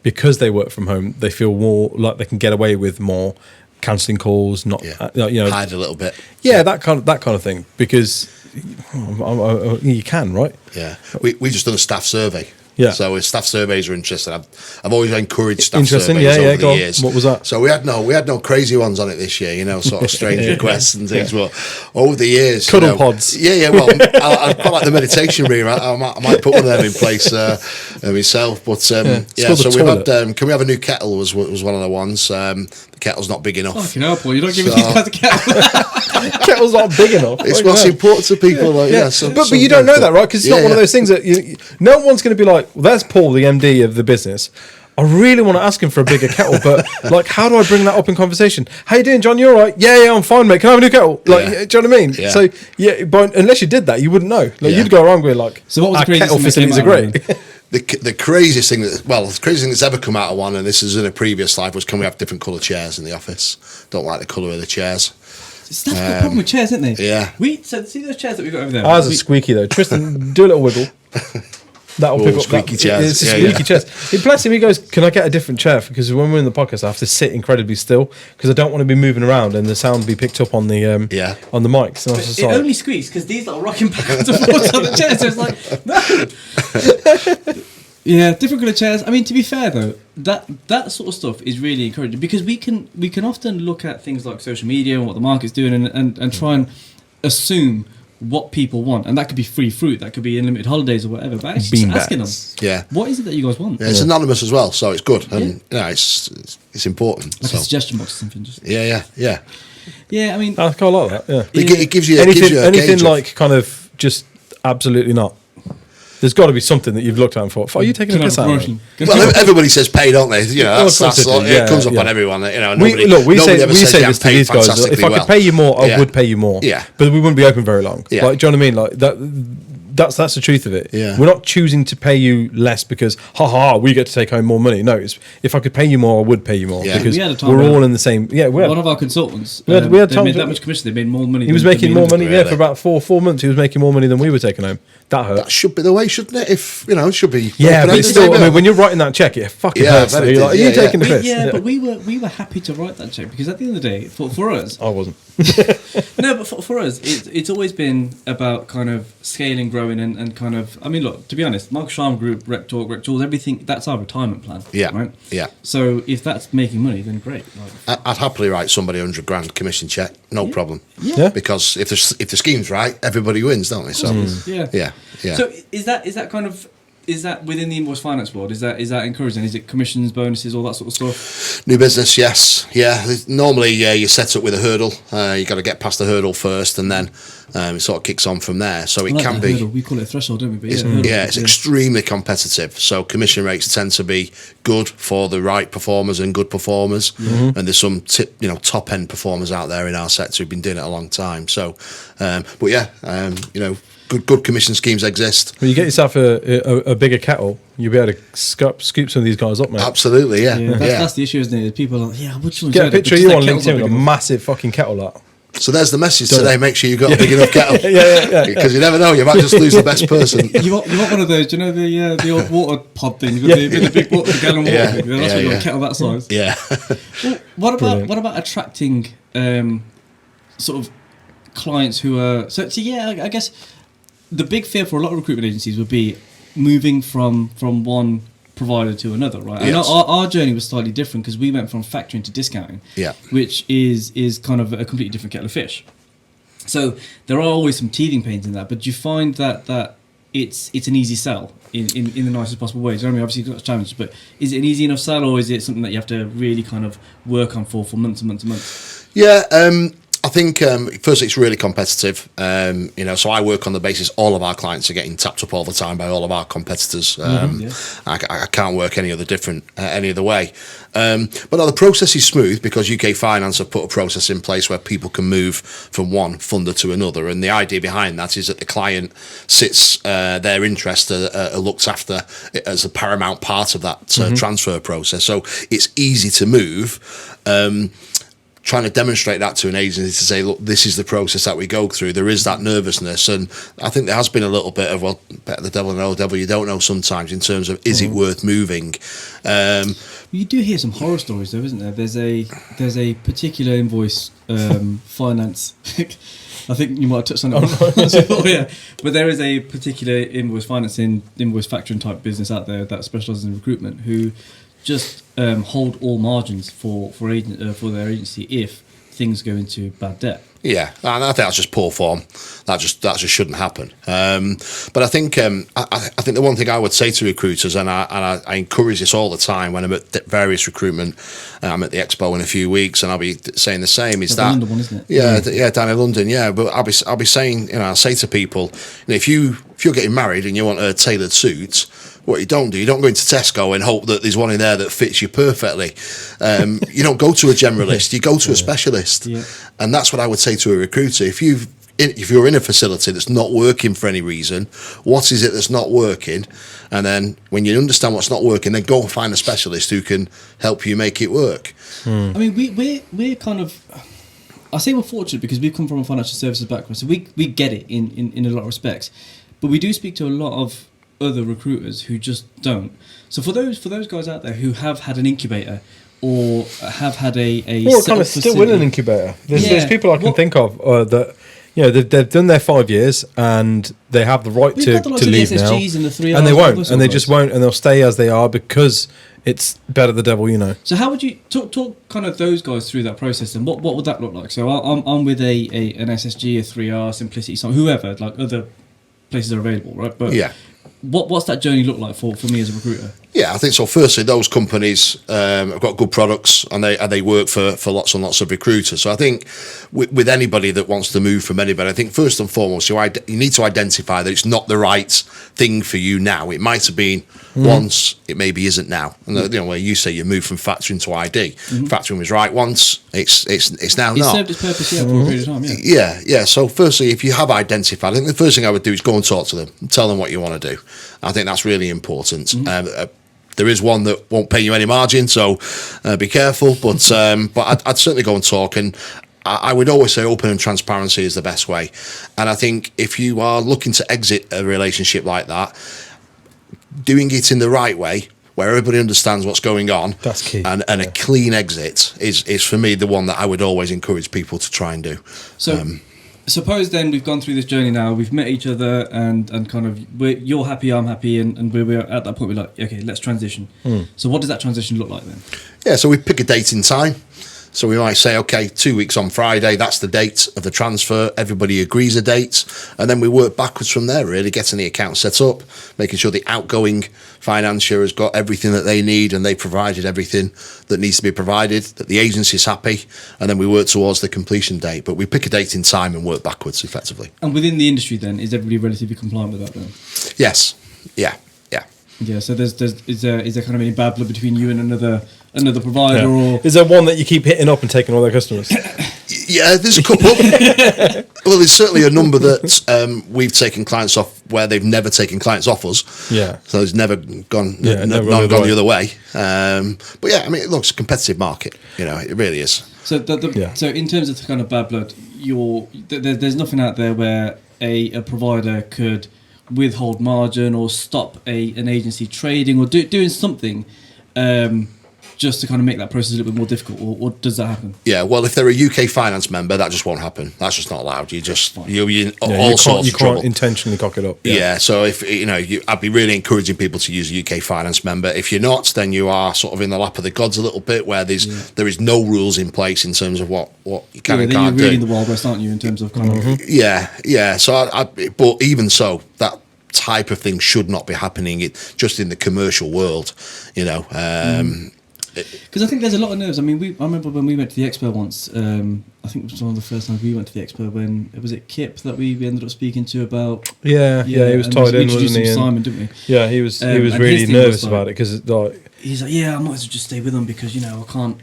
Because they work from home, they feel more like they can get away with more cancelling calls, not hide a little bit. Yeah, that kind of thing. Because you can, right? Yeah, we just done a staff survey. Yeah. So if staff surveys are interesting, I've always encouraged staff Interesting, surveys over the go years. on. What was that? So we had no crazy ones on it this year, you know, sort of strange requests and things. But over the years, cuddle pods. Yeah. Well, I quite like the meditation room. I might put one of them in place myself. But so we've had. Can we have a new kettle? Was one of the ones. The kettle's not big enough. Fucking hell, Paul, you're not giving these guys a kettle. Kettle's not big enough. It's what's important to people. Like, but you don't know that, right? Because it's not one of those things that no one's going to be like, well, there's Paul, the MD of the business. I really want to ask him for a bigger kettle, but like, how do I bring that up in conversation? How you doing, John? You all right? Yeah, I'm fine, mate. Can I have a new kettle? Like, do you know what I mean? Yeah. So but unless you did that, you wouldn't know. Like, you'd go around going like, so what was the craziest kettle facilities are great. The craziest thing the craziest thing that's ever come out of one, and this is in a previous life, was can we have different colour chairs in the office? Don't like the colour of the chairs. Staff got a problem with chairs, isn't they? Yeah. So see those chairs that we've got over there? Ours are squeaky though. Tristan, do a little wiggle. That'll Oh, pick up squeaky that. chairs. It's a Yeah, squeaky chairs. Bless him. He goes, "Can I get a different chair?" Because when we're in the podcast, I have to sit incredibly still because I don't want to be moving around and the sound be picked up on the on the mics. And I was just It like, only squeaks because these are rocking back and forth on the chairs. So it's like, no. Yeah, different kind of chairs. I mean, to be fair though, that sort of stuff is really encouraging because we can often look at things like social media and what the market's doing and try and assume what people want, and that could be free fruit, that could be unlimited holidays or whatever. But actually, just asking them, what is it that you guys want? Yeah, it's anonymous as well, so it's good, and it's important. Like so. a suggestion box or something. Just Yeah. I mean, I quite like that. Yeah. It gives you anything like kind of just absolutely not. There's got to be something that you've looked at and thought, "Are you taking a piss out of me?" Well, everybody says pay, don't they? You know, it comes up on everyone. You know, we say this to these guys. If I could pay you more, I would pay you more. Yeah, but we wouldn't be open very long. Yeah. Like, do you know what I mean? Like that. That's the truth of it. Yeah. We're not choosing to pay you less because we get to take home more money. No, it's if I could pay you more, I would pay you more because we're all in the same. Yeah, one of our consultants. We had they made that much commission. They made more money. He was making more money. Yeah, for about 4 months, he was making more money than we were taking home. That hurt. That should be the way, shouldn't it? If it should be. Yeah, but it's still. I mean, when you're writing that check, it fucking hurts. You're like, are you taking the piss? Yeah, but we were happy to write that check because at the end of the day, for us, I wasn't. No, but for us, it's always been about kind of scaling, growing, and kind of. I mean, look, to be honest, Mark Sharm Group, RecTalk, RecTools, everything. That's our retirement plan. Yeah. Right. Yeah. So if that's making money, then great. Like, I'd happily write somebody £100,000 commission check, no problem. Yeah. Because if the scheme's right, everybody wins, don't they? So yeah. So is that kind of. Is that within the invoice finance world? Is that encouraging? Is it commissions, bonuses, all that sort of stuff? New business, yes, yeah. Normally, you set up with a hurdle. You got to get past the hurdle first, and then it sort of kicks on from there. So it can be. Hurdle. We call it a threshold, don't we? But it's extremely competitive. So commission rates tend to be good for the right performers and good performers. And there's some top end performers out there in our sector who've been doing it a long time. So, Good commission schemes exist. When you get yourself a bigger kettle, you'll be able to scoop some of these guys up, mate. Absolutely, yeah. That's the issue, isn't it? People are like, I would get a picture of you on LinkedIn with a massive fucking kettle like. So there's the message today. Make sure you've got a big enough kettle. Yeah. Because you never know, you might just lose the best person. You want one of those, do you know the old water pod things with the big the gallon water thing? That's what you want, a kettle that size. Yeah. Well, what about attracting sort of clients who are I guess the big fear for a lot of recruitment agencies would be moving from one provider to another, right? Yes. And our journey was slightly different because we went from factoring to discounting, which is kind of a completely different kettle of fish. So there are always some teething pains in that, but do you find that it's an easy sell in the nicest possible way? Do you know what I mean? Obviously you've got challenges, but is it an easy enough sell, or is it something that you have to really kind of work on for months and months and months? Yeah, I think first it's really competitive. So I work on the basis all of our clients are getting tapped up all the time by all of our competitors. I can't work any other way. But no, the process is smooth because UK Finance have put a process in place where people can move from one funder to another, and the idea behind that is that the client sits their interest looks after as a paramount part of that transfer process. So it's easy to move. Trying to demonstrate that to an agency to say, look, this is the process that we go through. There is that nervousness, and I think there has been a little bit of, better the devil than the devil you don't know sometimes in terms of is it worth moving. You do hear some horror stories though, isn't there? There's a particular invoice finance. I think you might have touched on it. But there is a particular invoice financing, invoice factoring type business out there that specialises in recruitment who just hold all margins for their agency if things go into bad debt. Yeah, and I think that's just poor form. That just shouldn't happen. But I think I think the one thing I would say to recruiters, and I encourage this all the time when I'm at various recruitment, I'm at the Expo in a few weeks, and I'll be saying the same. Is that London one, isn't it? Yeah, down in London. Yeah, but I'll be saying, I'll say to people, if you're getting married and you want a tailored suit, what you don't go into Tesco and hope that there's one in there that fits you perfectly. You don't go to a generalist, you go to a specialist. Yeah. And that's what I would say to a recruiter. If you're in a facility that's not working for any reason, what is it that's not working? And then when you understand what's not working, then go and find a specialist who can help you make it work. I mean, we're kind of... I say we're fortunate because we've come from a financial services background, so we get it in a lot of respects. But we do speak to a lot of other recruiters who just don't. So for those guys out there who have had an incubator or have had a or kind of still in an incubator, there's people I can think of that. You know, they've done their 5 years and they have the right to leave now, and they won't, and they just won't, and they'll stay as they are because it's better the devil, you know. So how would you talk kind of those guys through that process, and what would that look like? So I'm with an SSG, a 3R, Simplicity, whoever, like other places are available, right? But yeah. What's that journey look like for me as a recruiter? Yeah, I think so. Firstly, those companies have got good products and they work for lots and lots of recruiters. So I think with anybody that wants to move from anybody, I think first and foremost, you need to identify that it's not the right thing for you now. It might have been once, it maybe isn't now. And where you say you moved from factoring to ID, factoring was right once, it's now not. It served its purpose, for a period of time, Yeah. So firstly, if you have identified, I think the first thing I would do is go and talk to them and tell them what you want to do. I think that's really important. There is one that won't pay you any margin, so be careful. But I'd certainly go and talk, and I would always say open and transparency is the best way. And I think if you are looking to exit a relationship like that, doing it in the right way, where everybody understands what's going on, that's key. And a clean exit is for me the one that I would always encourage people to try and do. So. Suppose then we've gone through this journey now, we've met each other and kind of you're happy, I'm happy, and we're at that point we're like, okay, let's transition. So what does that transition look like then? Yeah, so we pick a date in time. So we might say, okay, 2 weeks on Friday, that's the date of the transfer. Everybody agrees a date. And then we work backwards from there, really, getting the account set up, making sure the outgoing financier has got everything that they need and they provided everything that needs to be provided, that the agency's happy, and then we work towards the completion date. But we pick a date in time and work backwards effectively. And within the industry then, is everybody relatively compliant with that then? Yes. Yeah. Yeah, so is there kind of any bad blood between you and another provider, or is there one that you keep hitting up and taking all their customers? Yeah, there's a couple. Well, there's certainly a number that we've taken clients off where they've never taken clients off us. Yeah. So it's never gone, never gone the other way. But yeah, I mean, look, it's a competitive market. It really is. So so in terms of the kind of bad blood, there's nothing out there where a provider could withhold margin or stop an agency trading or doing something just to kind of make that process a little bit more difficult, or does that happen? Yeah, well, if they're a UK finance member, that just won't happen. That's just not allowed. You just you're in all sorts of trouble. You can't intentionally cock it up. Yeah, so if I'd be really encouraging people to use a UK finance member. If you're not, then you are sort of in the lap of the gods a little bit, where there is no rules in place in terms of what you can and can't do. You're really in the Wild West, aren't you, in terms of kind of... Yeah. So, but even so, that type of thing should not be happening just in the commercial world, Because I think there's a lot of nerves. I mean, I remember when we went to the Expo once. I think it was one of the first times we went to the Expo when was it Kip that we ended up speaking to about. Yeah, he was tied in, wasn't he? Simon, didn't we? Yeah, he was really nervous about it because he's like, I might as well just stay with them because I can't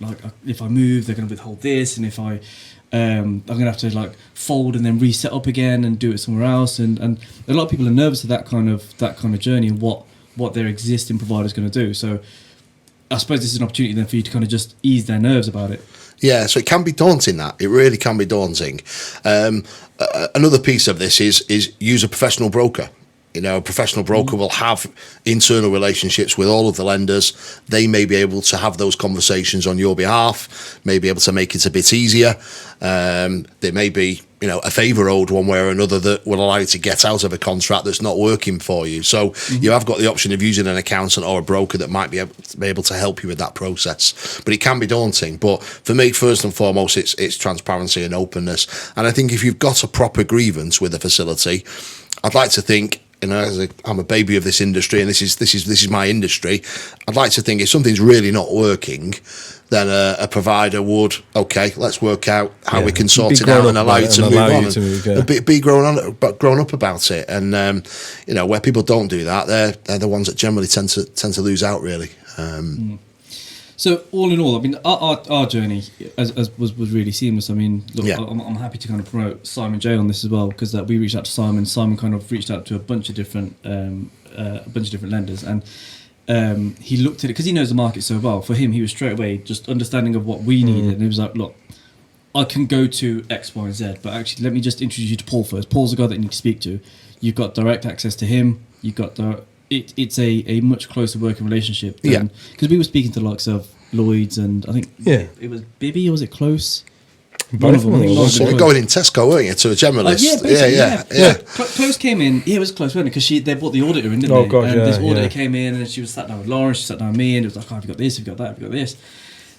if I move they're going to withhold this, and if I'm going to have to fold and then reset up again and do it somewhere else, and a lot of people are nervous of that kind of journey and what their existing provider is going to do. So I suppose this is an opportunity then for you to kind of just ease their nerves about it. Yeah, so it can be daunting, that. It really can be daunting. Another piece of this is use a professional broker. A professional broker will have internal relationships with all of the lenders. They may be able to have those conversations on your behalf, may be able to make it a bit easier. There may be, a favour owed one way or another that will allow you to get out of a contract that's not working for you. So you have got the option of using an accountant or a broker that might be able to help you with that process. But it can be daunting. But for me, first and foremost, it's transparency and openness. And I think if you've got a proper grievance with a facility, I'd like to think, I'm a baby of this industry, and this is my industry. I'd like to think if something's really not working, then a provider would, let's work out how we can sort it out and allow you to move on. Be grown up about it. And where people don't do that, they're the ones that generally tend to lose out, really. So all in all, I mean, our journey was really seamless. I mean, look, I'm happy to kind of promote Simon J on this as well, because we reached out to Simon. Simon kind of reached out to a bunch of different lenders, and he looked at it because he knows the market so well. For him, he was straight away just understanding of what we needed, and he was like, look, I can go to X, Y, and Z, but actually, let me just introduce you to Paul first. Paul's the guy that you need to speak to. You've got direct access to him. You've got it's a much closer working relationship. Yeah. Because we were speaking to the likes of Lloyd's and I think it was Bibby or was it Close? One of them. I think Lloyd's So you're going in Tesco, weren't you, to a generalist? Yeah. Close came in. Yeah, it was Close, wasn't it? Because they brought the auditor in, didn't they? God, and this auditor came in, and she was sat down with Lauren. She sat down with me, and it was like, "Oh, have you got this? Have you got that? Have you got this?"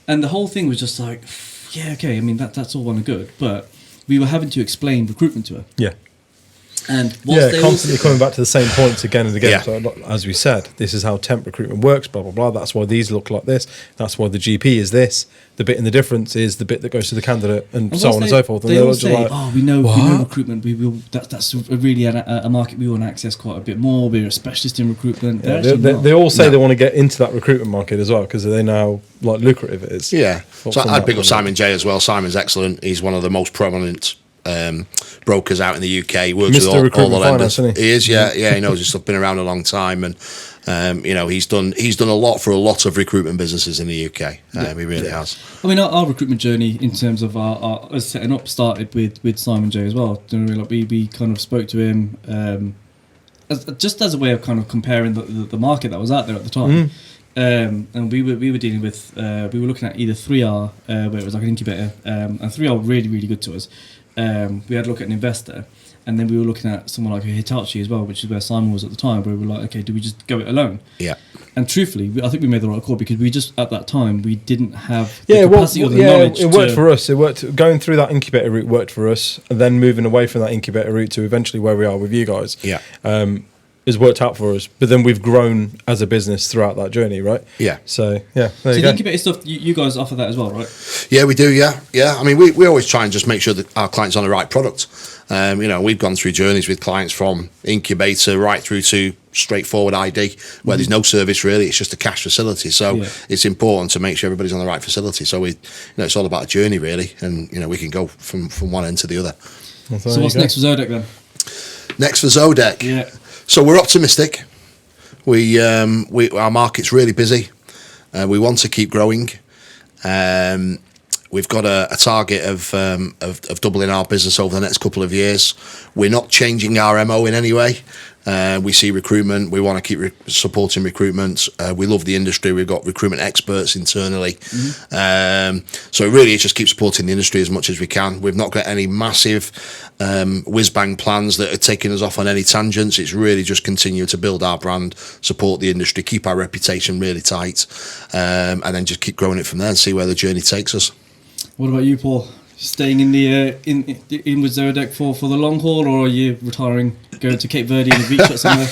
And the whole thing was just like, "Yeah, okay. I mean, that's all well and good," but we were having to explain recruitment to her. Yeah. And constantly coming back to the same points again and again. Yeah. So, as we said, this is how temp recruitment works, blah, blah, blah. That's why these look like this. That's why the GP is this. The bit in the difference is the bit that goes to the candidate and so on and so forth. And they all just say, like, we know recruitment. That's really a market we want to access quite a bit more. We're a specialist in recruitment. Yeah, they all say they want to get into that recruitment market as well because they know how lucrative it is. Yeah. So I'd pick up Simon J as well. Simon's excellent. He's one of the most prominent brokers out in the UK. He works Mr. with all the lenders. Finance, isn't he? He is, yeah. He knows his stuff. Been around a long time, and he's done a lot for a lot of recruitment businesses in the UK. He really has. I mean, our recruitment journey in terms of our setting up started with Simon J as well. We kind of spoke to him just as a way of kind of comparing the market that was out there at the time. And we were dealing with we were looking at either 3R where it was like an incubator, and 3R were really, really good to us. We had a look at an investor, and then we were looking at someone like a Hitachi as well, which is where Simon was at the time, where we were like, okay, do we just go it alone? Yeah. And truthfully, I think we made the right call because we just, at that time, we didn't have the capacity or the knowledge. It worked for us. It worked. Going through that incubator route worked for us, and then moving away from that incubator route to eventually where we are with you guys. Yeah. Has worked out for us, but then we've grown as a business throughout that journey, right? Yeah. So there so you the go. incubator stuff, you guys offer that as well, right? Yeah, we do. Yeah. I mean, we always try and just make sure that our client's on the right product. We've gone through journeys with clients from incubator right through to straightforward ID, where there's no service really. It's just a cash facility. So it's important to make sure everybody's on the right facility. So it's all about a journey really, and we can go from one end to the other. Well, so what's next for Zodeq then? Next for Zodeq. Yeah. So we're optimistic. Our market's really busy. We want to keep growing. We've got a target of doubling our business over the next couple of years. We're not changing our MO in any way. We see recruitment. We want to keep supporting recruitment. We love the industry. We've got recruitment experts internally. So really, it just keeps supporting the industry as much as we can. We've not got any massive whiz-bang plans that are taking us off on any tangents. It's really just continue to build our brand, support the industry, keep our reputation really tight, and then just keep growing it from there and see where the journey takes us. What about you, Paul? Staying in the in with Zodeq for the long haul, or are you retiring, going to Cape Verde and a beach hut somewhere?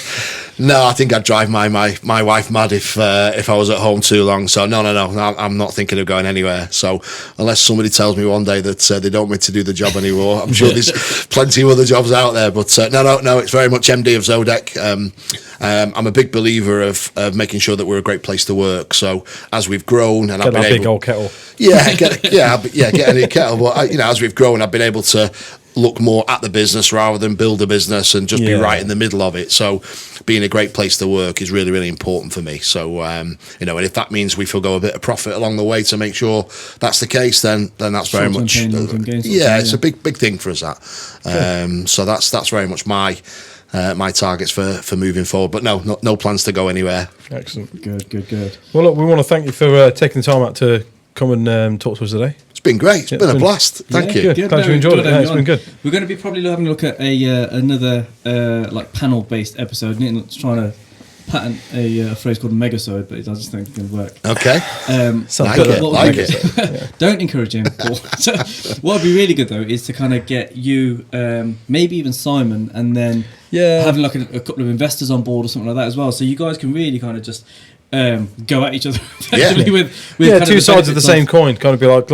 No, I think I'd drive my wife mad if I was at home too long. So no, I'm not thinking of going anywhere. So unless somebody tells me one day that they don't want me to do the job anymore, I'm sure there's plenty of other jobs out there. But no, it's very much MD of Zodeq. I'm a big believer of making sure that we're a great place to work. So as we've grown and I've been big old kettle. Get a new kettle. But as we've grown, I've been able to look more at the business rather than build a business and just be right in the middle of it. So being a great place to work is really, really important for me. So, and if that means we forgo a bit of profit along the way to make sure that's the case, then that's very much, it's a big thing for us that. So that's very much my targets for moving forward. But no plans to go anywhere. Excellent. Good. Well, look, we want to thank you for taking the time out to come and talk to us today. It's been great. It's been a blast. Thank you. Good. Glad you enjoyed it. It's been good. We're going to be probably having a look at another panel-based episode. It's trying to patent a phrase called megasode, but I just think it's going to work. Okay. Like it. Don't encourage him, Paul. So, what would be really good though is to kind of get you, maybe even Simon, and then having like a couple of investors on board or something like that as well. So you guys can really kind of just go at each other with two sides of the same coin. Kind of be like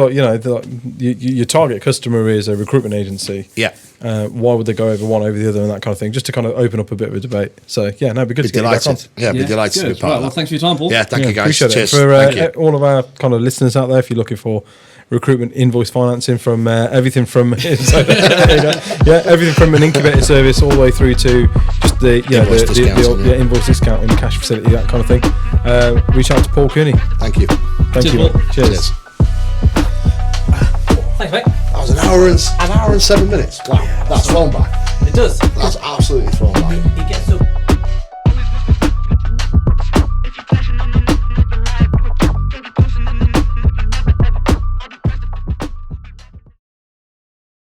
your target customer is a recruitment agency. Yeah. Why would they go over one over the other and that kind of thing? Just to kind of open up a bit of a debate. So it'd be good to get you back on. Yeah, be delighted to be part of that. Well, thanks for your time, Paul. Yeah, thank you guys. Appreciate Cheers. It. For all of our kind of listeners out there, if you're looking for recruitment invoice financing from everything from everything from an incubator service all the way through to just the invoice discount and cash facility, that kind of thing. Reach out to Paul Cooney. Thank you. Thank you. Cheers. Thanks, mate. That was an hour and 7 minutes. Wow, that's flown by. It does. That's absolutely flown by. It gets so